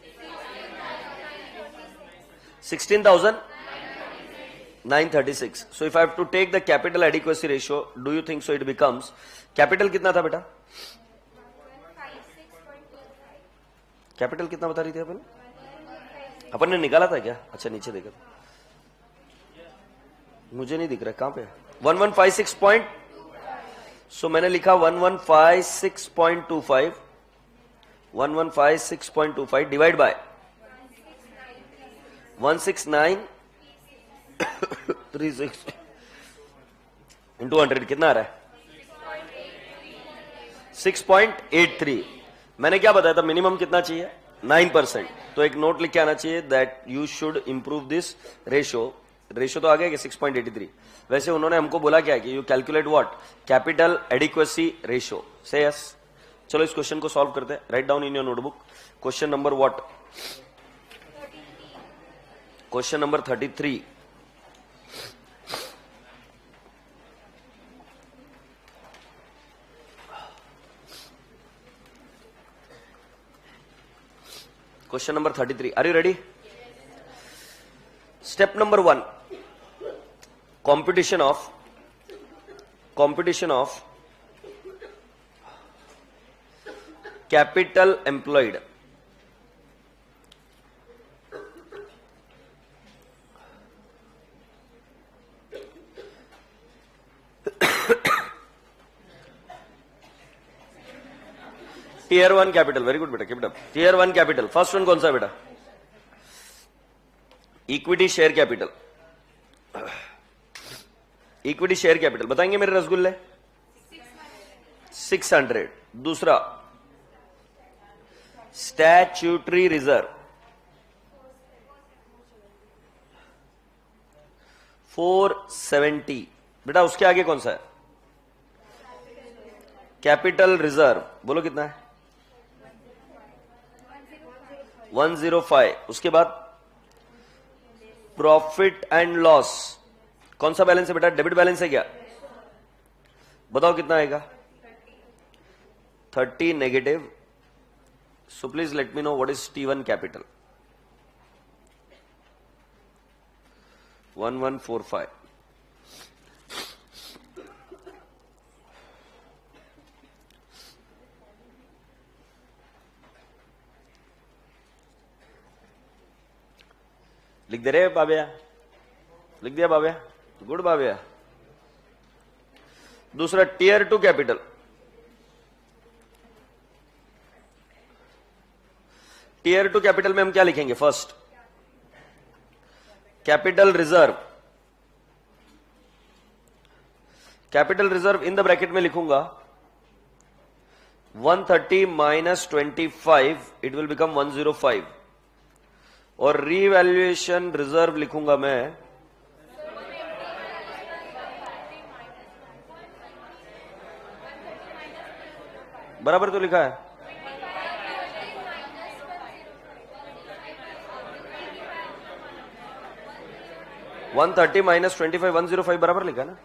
16,936। So if I have to take the capital adequacy ratio, do you think so it becomes, capital कितना था बेटा? कैपिटल कितना बता रही थी अपन ने निकाला था क्या? अच्छा नीचे देखा था। मुझे नहीं दिख रहा कहां पे 1156 पॉइंट सो मैंने लिखा 1156.25 1156.25 डिवाइड बाय 16936 इंटू 100 कितना आ रहा है 6.83 मैंने क्या बताया था मिनिमम कितना चाहिए 9%। तो एक नोट लिख के आना चाहिए that you should improve this ratio तो आ गया कि 6.83। वैसे उन्होंने हमको बोला क्या कि you calculate what capital adequacy ratio से यस। चलो इस क्वेश्चन को सॉल्व करते हैं। Write down in your notebook question number what question number 33। Question number 33. Are you ready? Step number 1. Competition of capital employed. Tier 1 capital, very good बेटा, keep it up. Tier 1 capital, first one कौन सा बेटा? Equity share capital. Equity share capital बताएंगे मेरे रसगुल्ले? 600. दूसरा statutory reserve 470. बेटा उसके आगे कौन सा है? कैपिटल रिजर्व बोलो कितना है? 105. उसके बाद प्रॉफिट एंड लॉस कौन सा बैलेंस है बेटा? डेबिट बैलेंस है क्या? बताओ कितना आएगा? 30 negative. So please let me know what is T1 capital. 1145. लिख दे रहे बाबिया? लिख दिया बाबिया? गुड बाबिया. दूसरा टीयर 2 कैपिटल. टीयर 2 कैपिटल में हम क्या लिखेंगे? First capital reserve. Capital reserve in the bracket में लिखूंगा 130 माइनस 25 इट विल बिकम 105 और रीवैल्यूएशन रिजर्व लिखूंगा मैं बराबर तो लिखा है 130 माइनस 25 105 बराबर लिखा ना.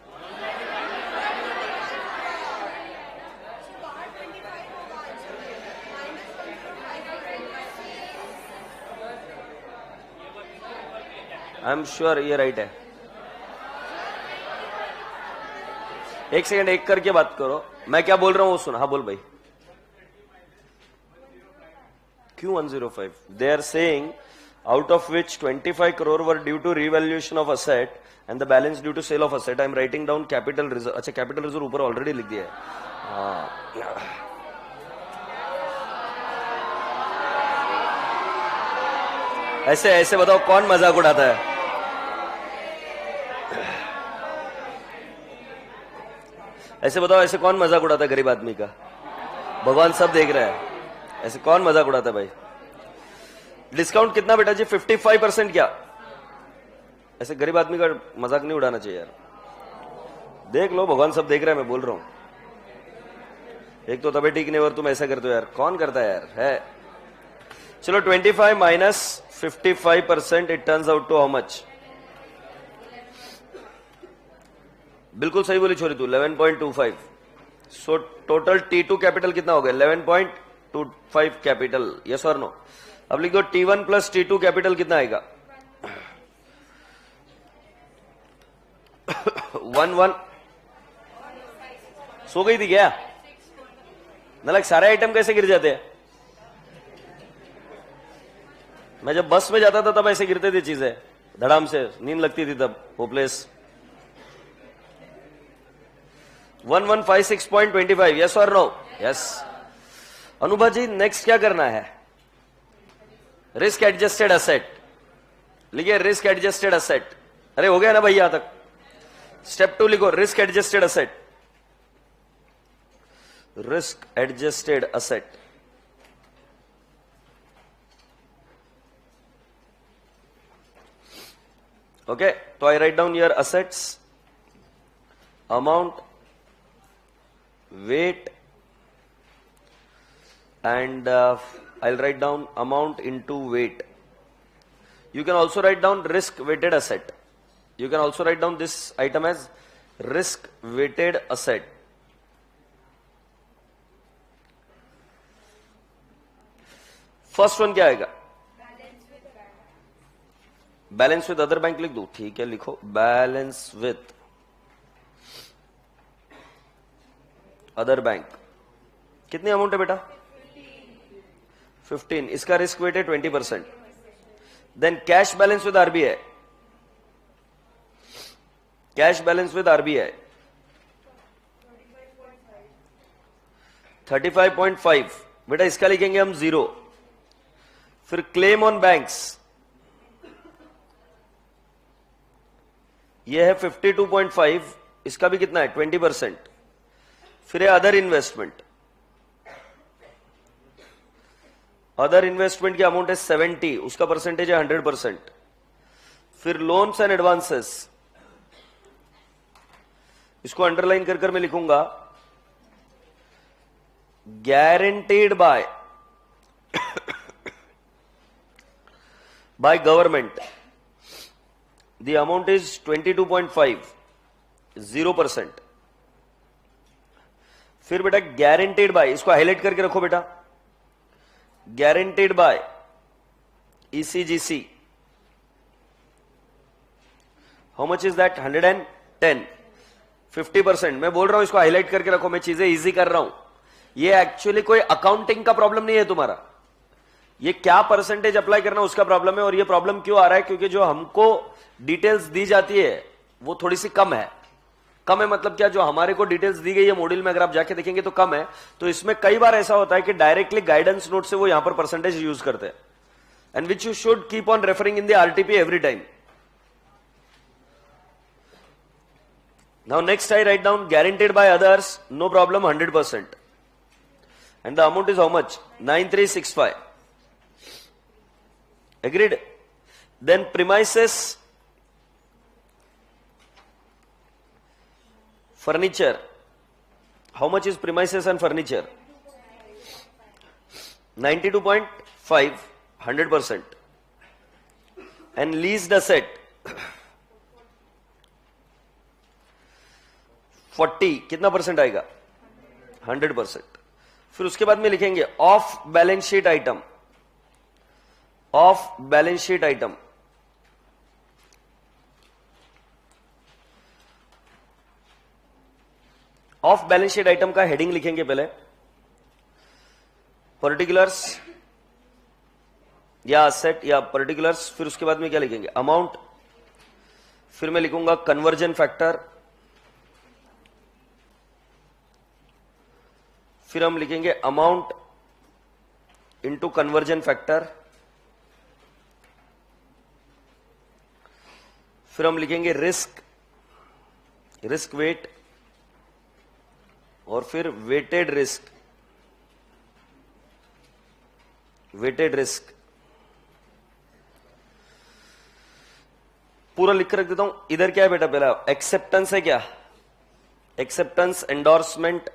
आई एम श्योर ये राइट है. एक सेकंड एक करके बात करो. मैं क्या बोल रहा हूं वो सुना. हाँ बोल भाई. क्यों 105? They are saying out of which 25 crore were due to revaluation of asset and the balance due to sale of asset. I am writing down capital reserve. अच्छा capital reserve ऊपर ऑलरेडी लिख दिया है. ऐसे ऐसे बताओ कौन मजाक उड़ाता है? ऐसे बताओ ऐसे कौन मजाक उड़ाता है गरीब आदमी का? भगवान सब देख रहा है. ऐसे कौन मजाक उड़ाता है भाई? डिस्काउंट कितना बेटा जी? 55%. क्या ऐसे गरीब आदमी का मजाक नहीं उड़ाना चाहिए यार. देख लो भगवान सब देख रहा है. मैं बोल रहा हूं एक तो तबीयत ठीक नहीं और तुम ऐसा करते हो यार. कौन करता है यार? है. चलो 25 minus 55% it turns out to how much? बिल्कुल सही बोली छोरी तू. 11.25. सो टोटल T2 कैपिटल कितना हो गया? 11.25 कैपिटल. यस और नो? अब लिख दो T1 प्लस T2 कैपिटल कितना आएगा? 11. सो गई थी क्या? मतलब सारे आइटम कैसे गिर जाते हैं? मैं जब बस में जाता था तब ऐसे गिरते थे चीजें धड़ाम से. नींद लगती थी तब. होपलेस. 1156.25, यस और नो? यस। अनुभा जी नेक्स्ट क्या करना है? रिस्क एडजस्टेड असेट लिखिए, रिस्क एडजस्टेड असेट। अरे हो गया ना भाई यहां तक? स्टेप 2 लिखो, risk adjusted asset. Risk adjusted asset, okay, so I write down here assets, amount, weight, and I'll write down amount into weight. You can also write down risk weighted asset. You can also write down this item as risk weighted asset. First one क्या आएगा? बैलेंस विद अदर बैंक लिख दू? ठीक है, लिखो बैलेंस विथ अदर बैंक। कितनी अमाउंट है बेटा? 15। इसका रिस्क वेट है 20%। Then cash balance with RBI, cash balance with RBI 35.5। बेटा इसका लिखेंगे हम 0। फिर क्लेम ऑन बैंक्स, यह है 52.5, इसका भी कितना है? 20%। फिर है अदर इन्वेस्टमेंट, अदर इन्वेस्टमेंट की अमाउंट है 70, उसका परसेंटेज है 100%। फिर लोन्स एंड एडवांसेस, इसको अंडरलाइन कर कर मैं लिखूंगा guaranteed by government, the amount is 22.5, 0%। फिर बेटा गारंटीड बाय, इसको हाईलाइट करके रखो बेटा, guaranteed bye ECGC, how much is that? 110, 50%। मैं बोल रहा हूं इसको हाईलाइट करके रखो, मैं चीजें इजी कर रहा हूं। ये एक्चुअली कोई अकाउंटिंग का प्रॉब्लम नहीं है तुम्हारा, ये क्या परसेंटेज अप्लाई करना उसका प्रॉब्लम है। और ये प्रॉब्लम क्यों आ रहा है? क्योंकि जो हमको डिटेल्स दी जाती है वो थोड़ी सी कम है। कम है मतलब क्या? जो हमारे को डिटेल्स दी गई है मॉड्यूल में, अगर आप जाके देखेंगे तो कम है। तो इसमें कई बार ऐसा होता है कि डायरेक्टली गाइडेंस नोट से वो यहां पर परसेंटेज यूज करते हैं, and which you should keep on referring in the RTP every time. Now next I write down guaranteed by others, no problem, 100%, and the amount is how much? 9365। Agreed? Then premises, furniture. How much is premises and furniture? 92.5, 100%. And leased asset 40, कितना परसेंट आएगा? 100%। फिर उसके बाद में लिखेंगे of balance sheet item, of balance sheet item, of balance sheet item का हेडिंग लिखेंगे पहले पर्टिकुलर्स या असेट या पर्टिकुलर्स। फिर उसके बाद में क्या लिखेंगे? अमाउंट। फिर मैं लिखूंगा कन्वर्जन फैक्टर। फिर हम लिखेंगे अमाउंट इंटू कन्वर्जन फैक्टर। फिर हम लिखेंगे रिस्क, रिस्क वेट, और फिर वेटेड रिस्क, वेटेड रिस्क। पूरा लिख कर रख देता हूं। इधर क्या है बेटा? पहला एक्सेप्टेंस है, क्या acceptance, endorsement,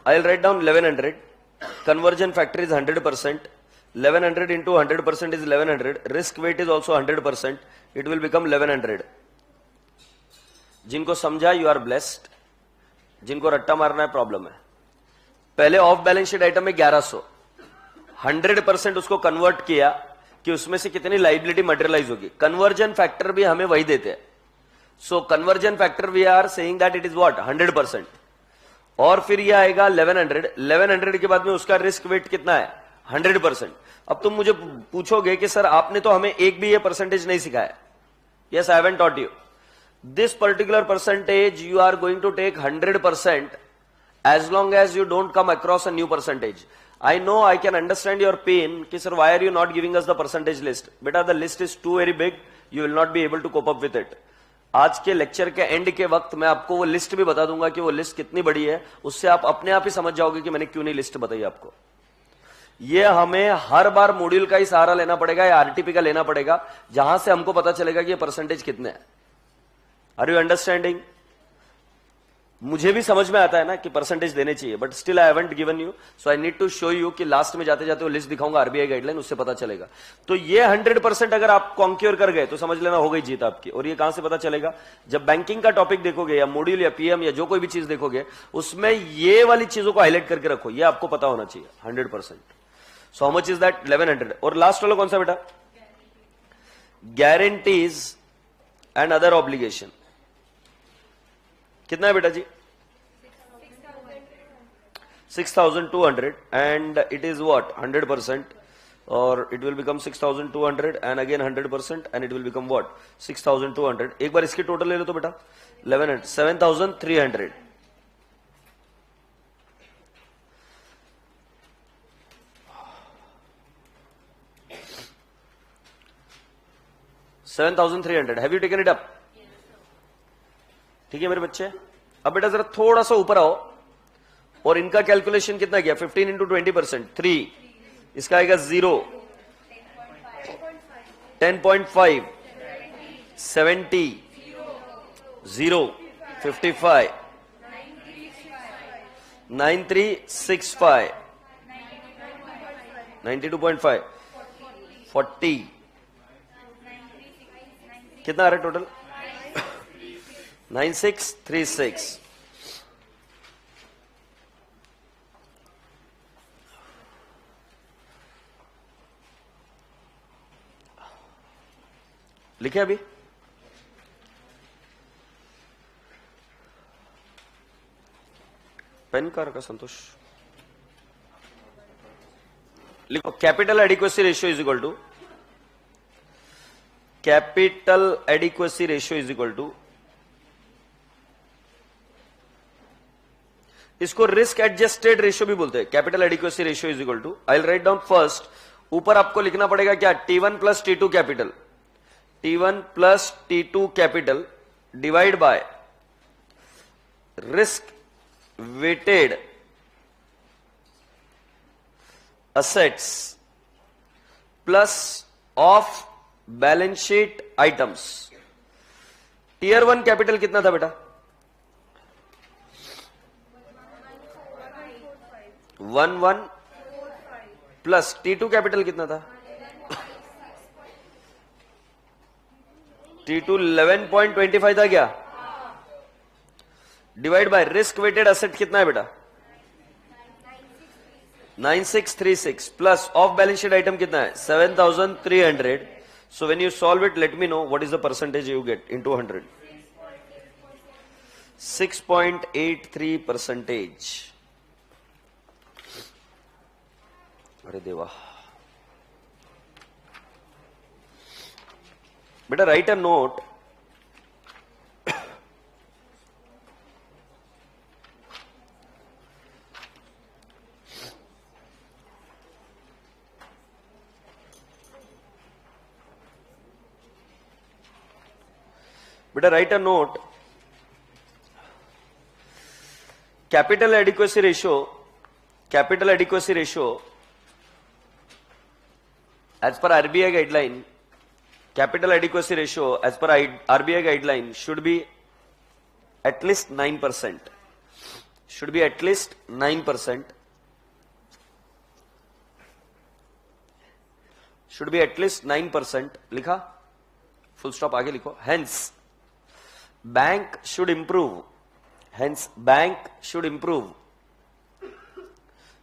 I will write down 1100, conversion factor is 100%, 1100 into 100% is 1100. Risk weight is also 100%. It will become 1100. जिनको समझा यू आर ब्लेस्ड, जिनको रट्टा मारना है प्रॉब्लम है। पहले ऑफ बैलेंस शीट आइटम में 1100, 100% उसको कन्वर्ट किया कि उसमें से कितनी लाइबिलिटी मटेरियलाइज होगी। कन्वर्जन फैक्टर भी हमें वही देते हैं। So conversion factor we are saying that it is what? 100%। और फिर यह आएगा 1100। 1100 के बाद में उसका रिस्क वेट कितना है? 100%। अब तुम मुझे पूछोगे कि सर आपने तो हमें एक भी ये परसेंटेज नहीं सिखाया। Yes, I haven't taught you. This particular percentage you are going to take 100% as long as you don't come across a new percentage. I know, I can understand your pain कि sir why are you not giving us the percentage list? बेटा the list is too very big, you will not be able to cope up with it. आज के लेक्चर के एंड के वक्त मैं आपको वो लिस्ट भी बता दूंगा कि वो लिस्ट कितनी बड़ी है, उससे आप अपने आप ही समझ जाओगे कि मैंने क्यों नहीं लिस्ट बताई आपको. ये हमें हर बार मॉड्यूल का ही सहारा लेना पड़ेगा या आरटीपी का लेना पड़ेगा, जहां से हमको पता चलेगा कि ये परसेंटेज कितने हैं. Are you understanding? मुझे भी समझ में आता है ना कि परसेंटेज देने चाहिए, but still I haven't given you, so I need to show you कि लास्ट में जाते जाते वो लिस्ट दिखाऊंगा आरबीआई गाइडलाइन, उससे पता चलेगा. तो ये 100% अगर आप कॉन्क्योर कर गए तो समझ लेना हो गई जीत आपकी. और ये कहां से पता चलेगा? जब बैंकिंग का टॉपिक देखोगे या मॉड्यूल या पीएम या जो कोई भी चीज देखोगे, उसमें ये वाली चीजों को हाईलाइट करके रखो, ये आपको पता होना चाहिए 100%. So how much is that? 1100. और लास्ट वाला कौन सा बेटा? Guarantees and other obligation. कितना है बेटा जी? 6,200 and it is what? 100%, or it will become 6,200 and again 100% and it will become what? 6,200. एक बार इसकी टोटल ले लो तो बेटा 1100, 7,300. $7,300. Have you taken it up? ठीक है मेरे बच्चे. अब बेटा जरा थोड़ा सा ऊपर आओ, और इनका कैलकुलेशन कितना गया? 15 इंटू 20%, 3. इसका आएगा 0, 10.5, 70, 0, 55, 9365, 92.5, 40. कितना आ रहा है टोटल? 9636. लिखे अभी? पेन का रखा संतोष. लिखो capital adequacy ratio is equal to, capital adequacy ratio is equal to, इसको रिस्क एडजस्टेड रेशियो भी बोलते हैं. Capital adequacy ratio is equal to, I will write down first. ऊपर आपको लिखना पड़ेगा क्या? T1 plus T2 capital, T1 plus T2 capital divide by risk weighted assets plus off balance sheet items. Tier 1 capital कितना था बेटा? 11 प्लस T2 कैपिटल कितना था? T2 11.25 था क्या? Divide by risk weighted asset कितना है बेटा? 9636 plus off balance sheet item कितना है? 7300. So when you solve it, let me know what is the percentage you get into 100. 6.83%. अरे देवा बेटा, राइट अ नोट. बेटा write a note. Capital adequacy ratio, capital adequacy ratio as per RBI guideline, capital adequacy ratio as per RBI guideline should be at least 9%. Should be at least 9%. Should be at least 9%. लिखा? Full stop आगे लिखो. Hence, bank should improve. Hence, bank should improve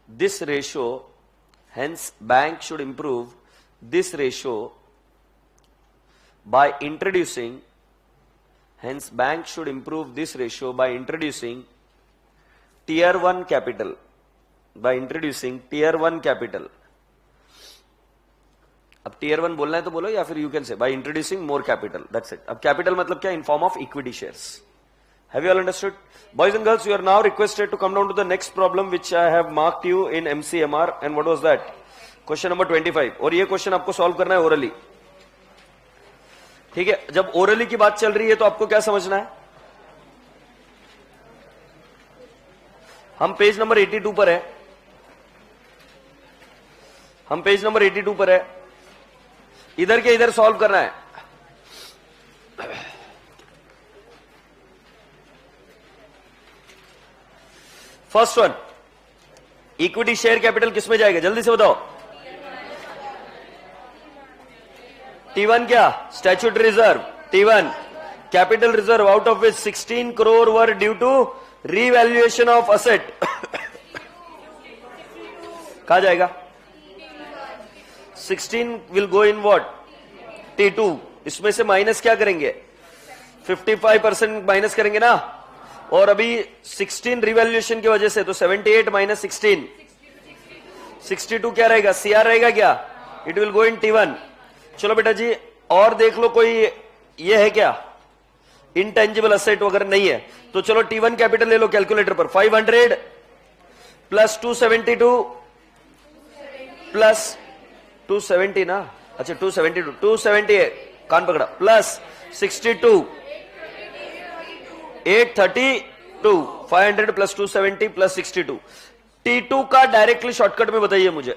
this ratio. Hence, bank should improve this ratio by introducing, hence bank should improve this ratio by introducing tier 1 capital, by introducing tier 1 capital अब टीयर 1 बोलना है तो बोलो, या फिर you can say by introducing more capital, that's it. अब कैपिटल मतलब क्या? In form of equity shares. Have you all understood? Boys and girls, you are now requested to come down to the next problem which I have marked you in MCMR, and what was that? Question number 25। और ये क्वेश्चन आपको सॉल्व करना है ओरली, ठीक है? जब ओरली की बात चल रही है तो आपको क्या समझना है? हम पेज नंबर 82 पर है, हम पेज नंबर 82 पर है, इधर के इधर सॉल्व करना है। First one, equity share capital किसमें जाएगा? जल्दी से बताओ। T1 क्या? Statutory reserve. T1 capital reserve, out of which 16 crore were due to revaluation of asset. कहा जाएगा? 16 will go in what? T2। इसमें से माइनस क्या करेंगे? 55% माइनस करेंगे ना, और अभी 16 रिवैल्यूएशन की वजह से, तो 78 माइनस 16 62 क्या रहेगा? CR रहेगा क्या? It will go in T1। चलो बेटा जी, और देख लो कोई ये है क्या? इंटेंजिबल असेट वगैरह नहीं है तो चलो T1 कैपिटल ले लो कैलकुलेटर पर। 500 प्लस 272 प्लस 270 ना, अच्छा 272 270 कान पकड़ा, प्लस 62 832 500 प्लस 270 प्लस 62। T2 का डायरेक्टली शॉर्टकट में बताइए मुझे।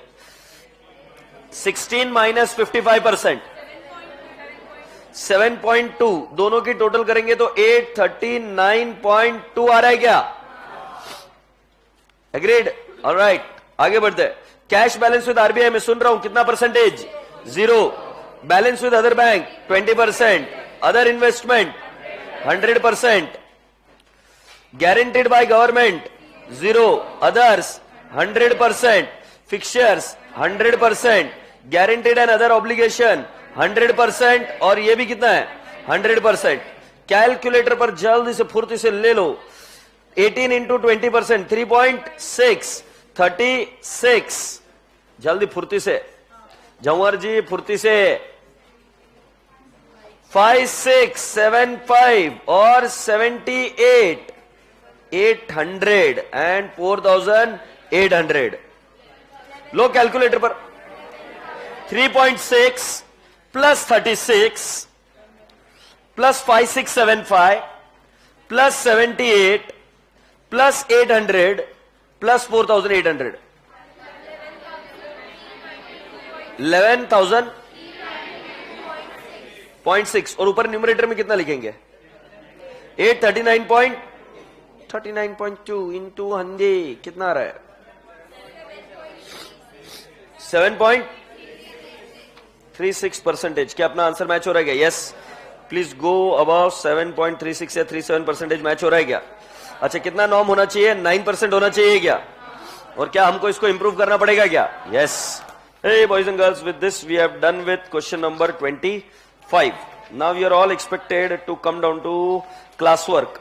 16 माइनस 55% 7.2, दोनों की टोटल करेंगे तो 839.2 आ रहा है क्या? एग्रीड? ऑलराइट, आगे बढ़ते हैं। कैश बैलेंस विद आरबीआई में सुन रहा हूं कितना percentage? 0। Balance with other bank 20%, other investment 100%, guaranteed by government 0, others 100%, fixtures 100%, guaranteed and other obligation 100%, और ये भी कितना है? 100%। कैलकुलेटर पर जल्दी से फुर्ती से ले लो। 18 इंटू 20%, 3.6, 36। जल्दी फुर्ती से, जवाहर जी फुर्ती से। 5, 6, 7, 5 और 78, 800 एंड 4800। लो कैलकुलेटर पर। 3.6 plus 36 plus 5675 plus 78 plus 800 plus 4800, 11,000.6। और ऊपर न्यूमरेटर में कितना लिखेंगे? 839.2 इंटू 100 कितना आ रहा है? 7.36%। क्या अपना आंसर मैच हो रहा है क्या? यस, प्लीज गो अबाउट 7.36 या 37% मैच हो रहा है क्या? अच्छा, कितना नॉर्म होना चाहिए? 9% होना चाहिए क्या? और क्या हमको इसको इंप्रूव करना पड़ेगा क्या? Yes. Hey boys and girls, with this we have done with question number 25. Now you are all expected to come down to classwork.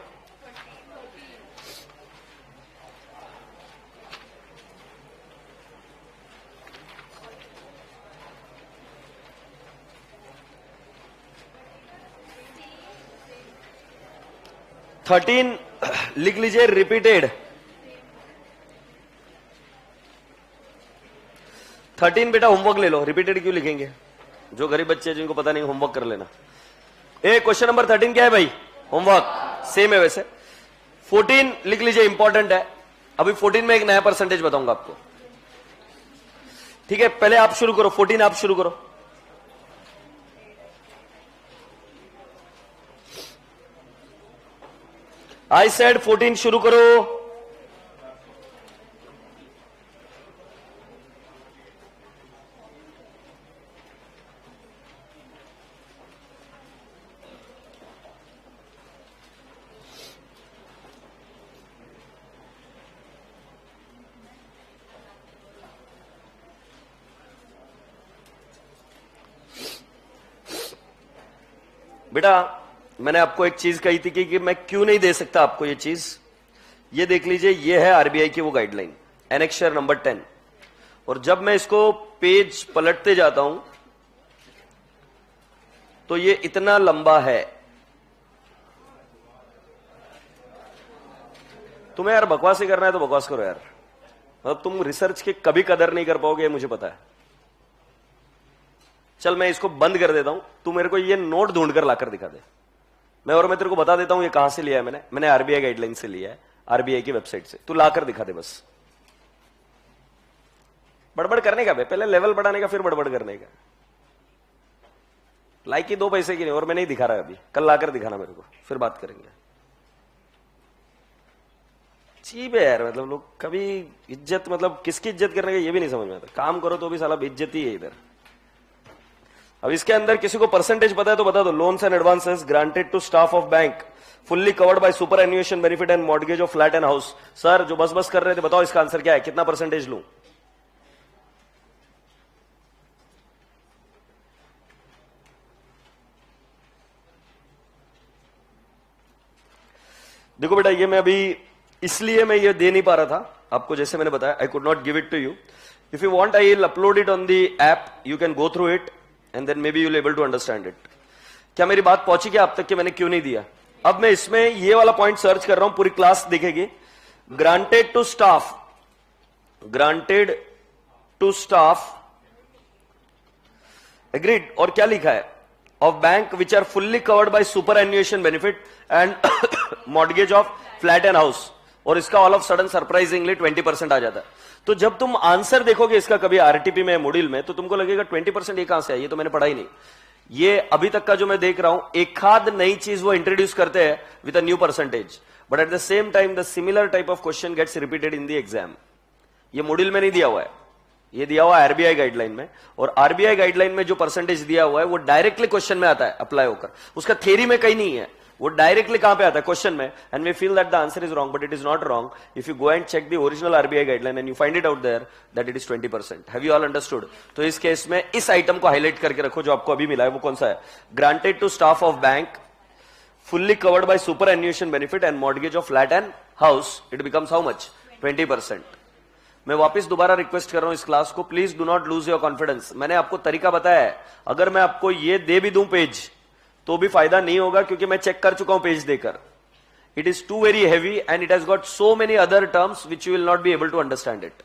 Thirteen लिख लीजिए, रिपीटेड। 13 बेटा होमवर्क ले लो। रिपीटेड क्यों लिखेंगे? जो गरीब बच्चे हैं जिनको पता नहीं, होमवर्क कर लेना। क्वेश्चन नंबर 13 क्या है भाई? होमवर्क सेम है वैसे। 14 लिख लीजिए, इंपॉर्टेंट है। अभी 14 में एक नया परसेंटेज बताऊंगा आपको, ठीक है? पहले आप शुरू करो, 14 आप शुरू करो। आई सेड 14 शुरू करो। बेटा मैंने आपको एक चीज कही थी कि मैं क्यों नहीं दे सकता आपको ये चीज। ये देख लीजिए, ये है आरबीआई की वो गाइडलाइन, एनेक्शर नंबर 10। और जब मैं इसको पेज पलटते जाता हूं तो ये इतना लंबा है। तुम्हें यार बकवास ही करना है तो बकवास करो यार, मतलब तुम रिसर्च की कभी कदर नहीं कर पाओगे, मुझे पता है। चल मैं इसको बंद कर देता हूं, तू मेरे को ये नोट ढूंढ कर लाकर दिखा दे। मैं तेरे को बता देता हूं ये कहां से लिया है। मैंने आरबीआई गाइडलाइन से लिया है, आरबीआई की वेबसाइट से। तू लाकर दिखा दे बस। बड़बड़ करने का भाई, पहले लेवल बढ़ाने का फिर बड़बड़ करने का। लाइक की 2 पैसे की नहीं, और मैं नहीं दिखा रहा अभी, कल लाकर दिखाना मेरे को, फिर बात करेंगे। चीप है यार, मतलब लोग कभी इज्जत, मतलब किसकी इज्जत करने का ये भी नहीं समझ में आता। काम करो तो भी साला बेइज्जती है इधर। अब इसके अंदर किसी को परसेंटेज पता है तो बता दो। Loans and advances granted to staff of bank fully covered by superannuation benefit and mortgage of flat and house. Sir जो बस कर रहे थे, बताओ इसका आंसर क्या है, कितना परसेंटेज लूं? देखो बेटा, ये मैं अभी इसलिए मैं ये दे नहीं पा रहा था आपको, जैसे मैंने बताया, I could not give it to you. If you want I will upload it on the app, you can go through it and then maybe you will able to understand it. क्या मेरी बात पहुंची क्या आप तक कि मैंने क्यों नहीं दिया? अब मैं इसमें ये वाला पॉइंट सर्च कर रहा हूं, पूरी क्लास दिखेगी। Granted to staff, granted to staff, agreed, और क्या लिखा है, of bank which are fully covered by superannuation benefit and mortgage of flat and house. और इसका ऑल ऑफ सडन सरप्राइजिंगली 20% आ जाता है। तो जब तुम आंसर देखोगे इसका कभी आरटीपी में, मॉड्यूल में, तो तुमको लगेगा 20% ये कहां से है, ये तो मैंने पढ़ा ही नहीं। ये अभी तक का जो मैं देख रहा हूं, एक आध नई चीज वो इंट्रोड्यूस करते हैं with a new percentage, but at the same time the similar type of question gets repeated in the exam. ये मॉड्यूल में नहीं दिया हुआ है, ये दिया हुआ है आरबीआई गाइडलाइन में। और आरबीआई गाइडलाइन में जो परसेंटेज दिया हुआ है वो डायरेक्टली क्वेश्चन में आता है अप्लाई होकर, उसका थ्योरी में कहीं नहीं है, वो डायरेक्टली कहां पे आता है, क्वेश्चन में। And we feel that the answer is wrong, but it is not wrong if you go and check the original RBI guideline and you find it out there that it is 20%। Have you all understood? तो इस केस में इस आइटम को हाईलाइट करके रखो जो आपको अभी मिला है। वो कौन सा है? Granted to staff of bank fully covered by super annuation benefit and mortgage of flat and house, it becomes how much? 20%। मैं वापस दोबारा रिक्वेस्ट कर रहा हूं इस क्लास को, please do not lose your confidence. मैंने आपको तरीका बताया है, अगर मैं आपको ये दे भी दूं पेज तो भी फायदा नहीं होगा, क्योंकि मैं चेक कर चुका हूं पेज देकर। It is too very heavy and it has got so many other terms which you will not be able to understand it.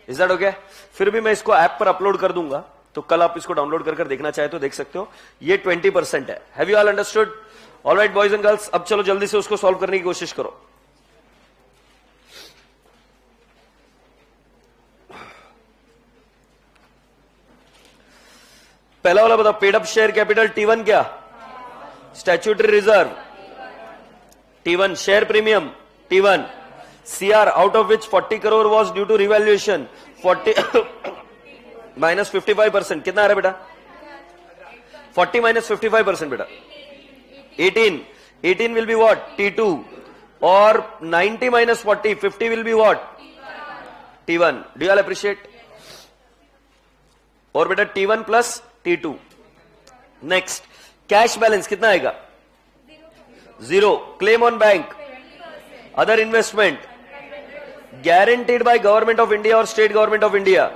Is that okay? फिर भी मैं इसको ऐप पर अपलोड कर दूंगा, तो कल आप इसको डाउनलोड कर देखना चाहे तो देख सकते हो। ये 20% है। Have you all understood? Alright boys and girls, अब चलो जल्दी से उसको सॉल्व करने की कोशिश करो। पहला वाला बताओ, paid up share capital T1 क्या? Statutory reserve T1, share premium T1, CR out of which 40 crore was due to revaluation 40 minus 55%। कितना आ रहा है बेटा? 40 माइनस 55% बेटा 18 will be what? T2, और 90 minus 40, 50 will be what? T1। Do you all appreciate? और बेटा T1 plus T2। Next, cash balance कितना आएगा? 0। Claim on bank, other investment guaranteed by government of India और स्टेट गवर्नमेंट ऑफ इंडिया।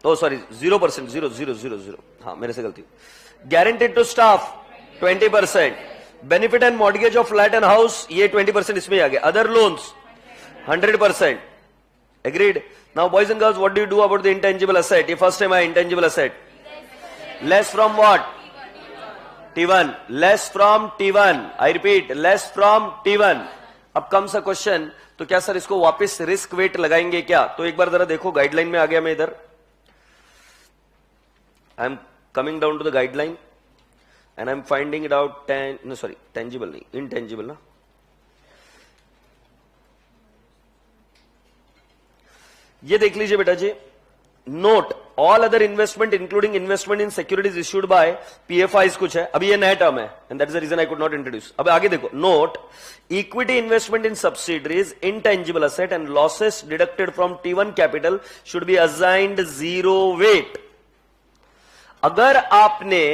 तो सॉरी 0%, 0। हाँ मेरे से गलती। Guaranteed to staff 20%, benefit and mortgage of flat and house, ये 20% इसमें आ गया। Other loans 100%। Agreed? Now boys and girls, what do you do about the intangible asset? ये फर्स्ट टाइम आया intangible asset. Less from what? T1, less from T1। I repeat, less from T1। अब कम सा क्वेश्चन, तो क्या सर इसको वापस रिस्क वेट लगाएंगे क्या? तो एक बार जरा देखो, गाइडलाइन में आ गया मैं इधर। I am coming down to the guideline and I'm finding it out tangible नहीं, intangible ना। ये देख लीजिए बेटा जी, note all other investment including investment in securities issued by PFIs कुछ है। अभी ये नया टर्म है and that is the reason I could not introduce. अब आगे देखो, note equity investment in subsidiaries intangible asset and losses deducted from T1 capital should be assigned 0 weight. अगर आपने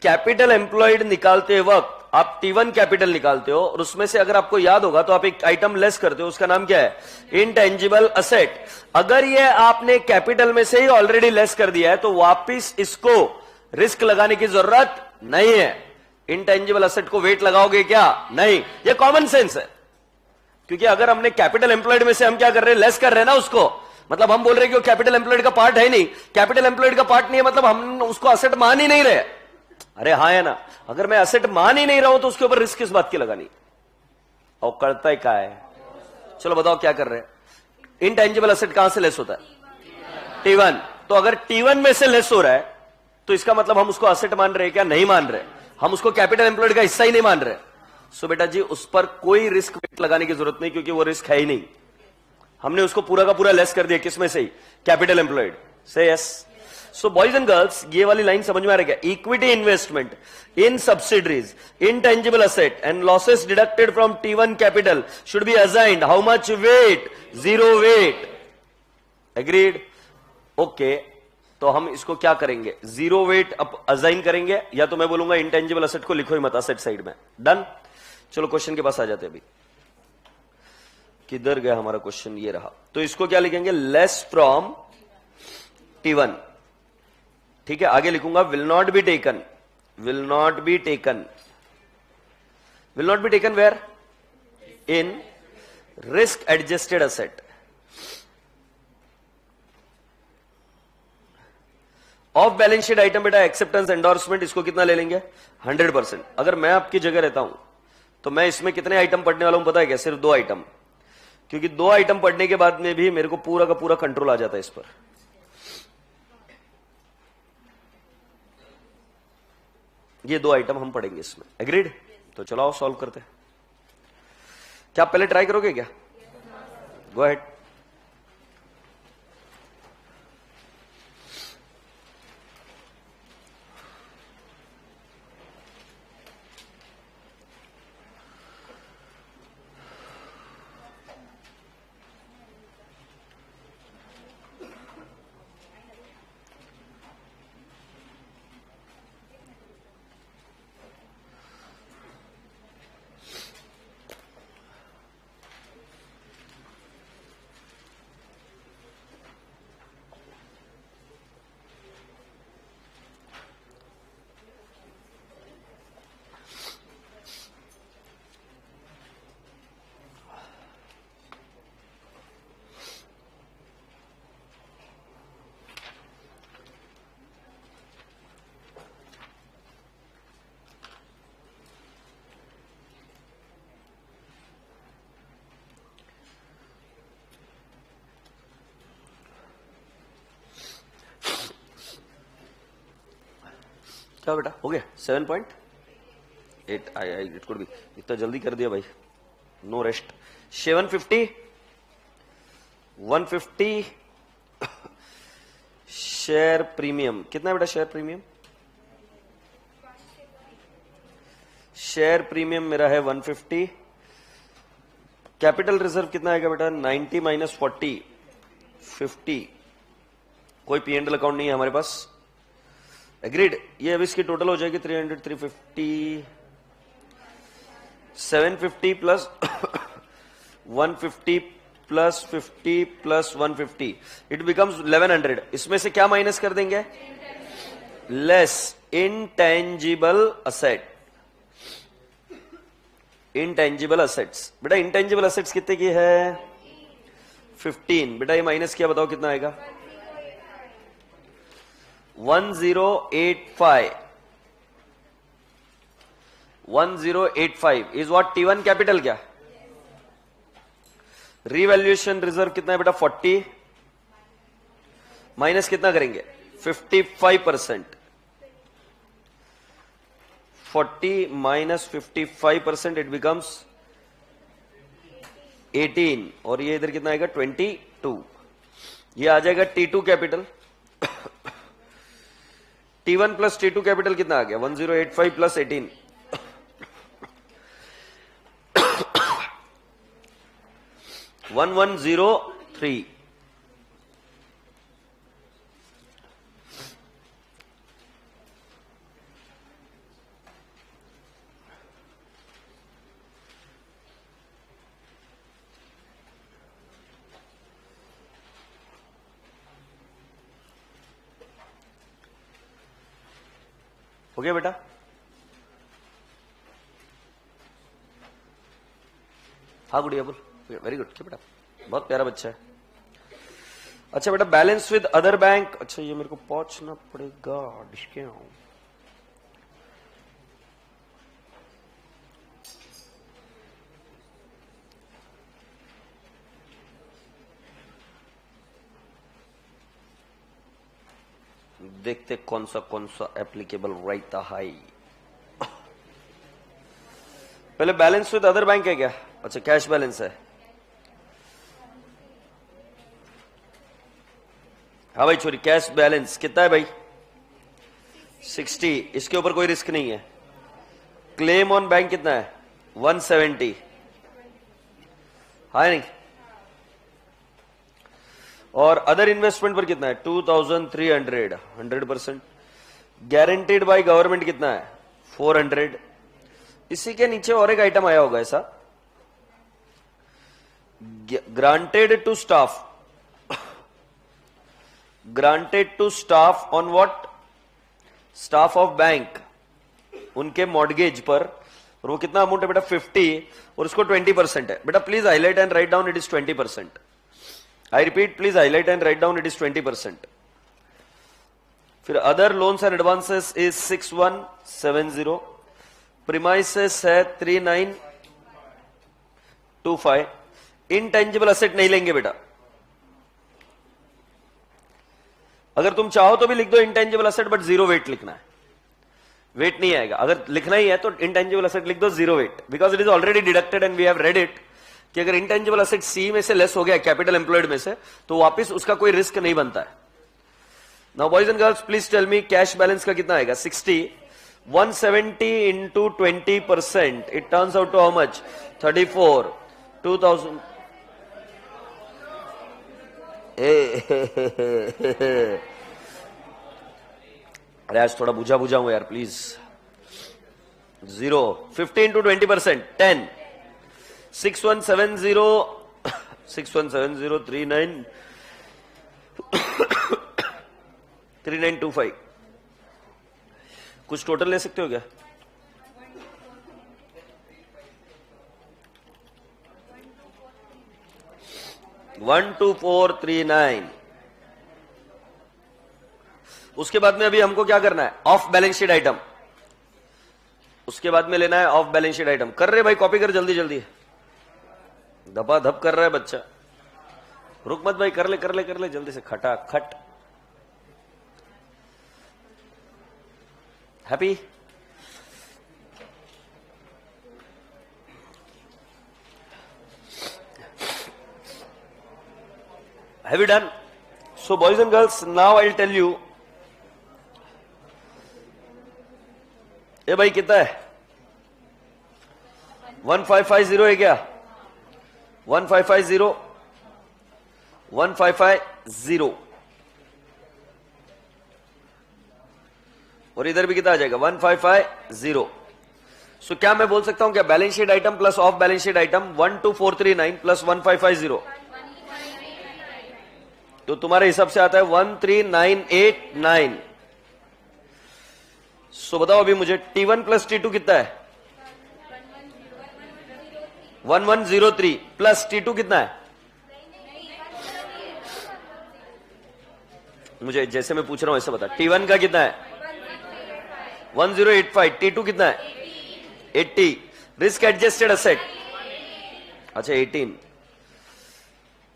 कैपिटल एम्प्लॉयड निकालते वक्त आप T1 कैपिटल निकालते हो और उसमें से अगर आपको याद होगा तो आप एक आइटम लेस करते हो, उसका नाम क्या है? Intangible asset. अगर ये आपने कैपिटल में से ही ऑलरेडी लेस कर दिया है तो वापिस इसको रिस्क लगाने की जरूरत नहीं है। इंटेंजिबल असेट को वेट लगाओगे क्या? नहीं। ये कॉमन सेंस है, क्योंकि अगर हमने कैपिटल एम्प्लॉयड में से हम क्या कर रहे हैं, लेस कर रहे हैं ना उसको, मतलब हम बोल रहे हैं कि वो कैपिटल एम्प्लॉयड का पार्ट है नहीं, कैपिटल एम्प्लॉयड का पार्ट नहीं है, मतलब हम उसको असेट मान ही नहीं रहे। अरे हाँ है ना, अगर मैं असेट मान ही नहीं रहा हूं तो उसके ऊपर रिस्क किस बात की लगानी, और करता ही क्या है। चलो बताओ क्या कर रहे हैं। इनटेंजिबल असेट कहां से लेस होता है? T1। तो अगर T1 में से लेस हो रहा है तो इसका मतलब हम उसको असेट मान रहे हैं क्या? नहीं मान रहे, हम उसको कैपिटल एम्प्लॉयड का हिस्सा ही नहीं मान रहे। सो बेटा जी उस पर कोई रिस्क वेट लगाने की जरूरत नहीं, क्योंकि वो रिस्क है ही नहीं। हमने उसको पूरा का पूरा लेस कर दिया, किसमें से ही? कैपिटल एम्प्लॉयड से। Yes. So boys and girls, ये वाली लाइन समझ में आ रही है क्या? Equity investment in subsidiaries, intangible asset and losses deducted from T1 capital should be assigned how much weight? 0 weight. Agreed? Okay. तो हम इसको क्या करेंगे? 0 weight अब असाइन करेंगे, या तो मैं बोलूंगा इंटेंजिबल असेट को लिखो ही मत, असेट साइड में। डन। चलो क्वेश्चन के पास आ जाते हैं। अभी किधर गया हमारा क्वेश्चन? ये रहा। तो इसको क्या लिखेंगे? Less from T1। ठीक है, आगे लिखूंगा will not be taken, will not be taken, will not be taken where? In risk adjusted asset. Off balance sheet item बेटा एक्सेप्टेंस एंडोर्समेंट, इसको कितना ले लेंगे? 100%। अगर मैं आपकी जगह रहता हूं तो मैं इसमें कितने आइटम पढ़ने वाला हूं पता है क्या? सिर्फ 2 आइटम, क्योंकि 2 आइटम पढ़ने के बाद में भी मेरे को पूरा का पूरा कंट्रोल आ जाता है इस पर। ये 2 आइटम हम पढ़ेंगे इसमें। एग्रीड? तो चलो सॉल्व करते हैं। क्या आप पहले ट्राई करोगे क्या? Go ahead. क्या बेटा हो गया? 7.8 आई इट कुड बी। इतना जल्दी कर दिया भाई, नो रेस्ट। 750 150 शेयर प्रीमियम कितना है बेटा? शेयर प्रीमियम, शेयर प्रीमियम मेरा है 150। कैपिटल रिजर्व कितना आएगा बेटा? 90 माइनस 40 50। कोई P&L अकाउंट नहीं है हमारे पास। एग्रीड? ये अब इसकी टोटल हो जाएगी 300 350 750 plus 150 plus 50 plus 150 it becomes 1100। इसमें से क्या माइनस कर देंगे? Less intangible asset. Intangible assets बेटा, इंटेंजिबल असेट्स कितने की है? 15। बेटा ये माइनस किया, बताओ कितना आएगा? 1085। 1085 इज व्हाट? T1 कैपिटल क्या? रिवैल्यूएशन रिजर्व कितना है बेटा? 40 माइनस कितना करेंगे? 55%। 40 माइनस 55% इट बिकम्स 18, और ये इधर कितना आएगा? 22। ये आ जाएगा T2 capital. T1 plus T2 capital कितना आ गया? 1085 प्लस 18 1103। हो गया बेटा? हाँ गुड़िया बोल, वेरी गुड बेटा, बहुत प्यारा बच्चा है। अच्छा बेटा, बैलेंस विद अदर बैंक, अच्छा ये मेरे को पहुंचना पड़ेगा, डिस्काउंट देखते कौन सा एप्लीकेबल रहता है। पहले बैलेंस विद अदर बैंक है क्या? अच्छा कैश बैलेंस है। हाँ भाई छोरी, कैश बैलेंस कितना है भाई? 60। इसके ऊपर कोई रिस्क नहीं है। क्लेम ऑन बैंक कितना है? 170। हाँ नहीं? और अदर इन्वेस्टमेंट पर कितना है? 2300, 100%। गारंटीड बाय गवर्नमेंट कितना है? 400। इसी के नीचे और एक आइटम आया होगा ऐसा, granted to staff, granted to staff on what? Staff of bank, उनके मॉर्गेज पर। और वो कितना अमाउंट है बेटा? 50, और उसको 20% है। बेटा please highlight and write down, it is 20%। I repeat, please highlight and write down, it is 20%। फिर other loans and advances is 6170, premises है 3925। इनटेंजिबल असेट नहीं लेंगे बेटा, अगर तुम चाहो तो भी लिख दो intangible asset, but zero weight लिखना है, वेट नहीं आएगा। अगर लिखना ही है तो इंटेंजिबल असेट लिख दो zero weight, because it is already deducted and we have read it कि अगर इंटेंजिबल असेट सी में से लेस हो गया कैपिटल एम्प्लॉयड में से, तो वापस उसका कोई रिस्क नहीं बनता है। Now boys and girls please tell me, cash balance का कितना आएगा? 60, 170 into 20%, it turns out to how much? 34, 2000. अरे आज थोड़ा बुझा हूं यार, प्लीज। 0, 50 into 20%, 10, 6170, 39 3925। कुछ टोटल ले सकते हो क्या? वन 2439। उसके बाद में अभी हमको क्या करना है? Of balance sheet item. उसके बाद में लेना है ऑफ बैलेंस शीट आइटम। कर रहे भाई, कॉपी कर जल्दी जल्दी, धपा धप कर रहा है बच्चा। रुक मत भाई, कर ले जल्दी से, खटाखट। Happy? Have you done? So boys and girls, now I'll tell you. ये भाई कितना है? 1550 है क्या? 1550, 1550, और इधर भी कितना आ जाएगा? 1550। सो क्या मैं बोल सकता हूं क्या? Balance sheet item plus off balance sheet item 12439 plus 1550, तो तुम्हारे हिसाब से आता है 13989। सो बताओ अभी मुझे, T1 प्लस T2 कितना है? 1103 प्लस T2 कितना है? मुझे जैसे मैं पूछ रहा हूं ऐसे बता। T1 का कितना है? 1085। T2 कितना है? 80। रिस्क एडजस्टेड असेट, अच्छा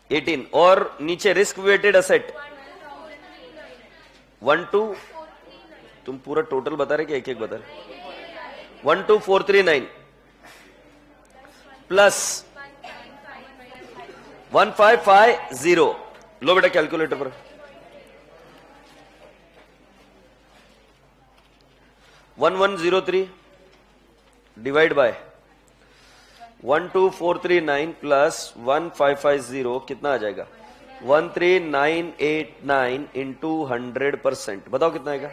18 और नीचे रिस्क वेटेड असेट 12। तुम पूरा टोटल बता रहे कि एक एक बता रहे? 12439 प्लस 1550। लो बेटा कैलकुलेटर पर, 1103 डिवाइड बाय 12439 प्लस 1550 कितना आ जाएगा? 13989 इंटू 100%। बताओ कितना आएगा?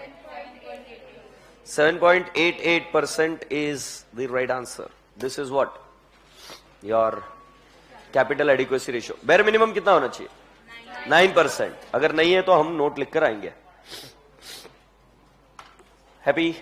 7.88% is the right answer. This is what? Your capital adequacy ratio. bare minimum कितना होना चाहिए? 9%। अगर नहीं है तो हम नोट लिख कर आएंगे। Happy?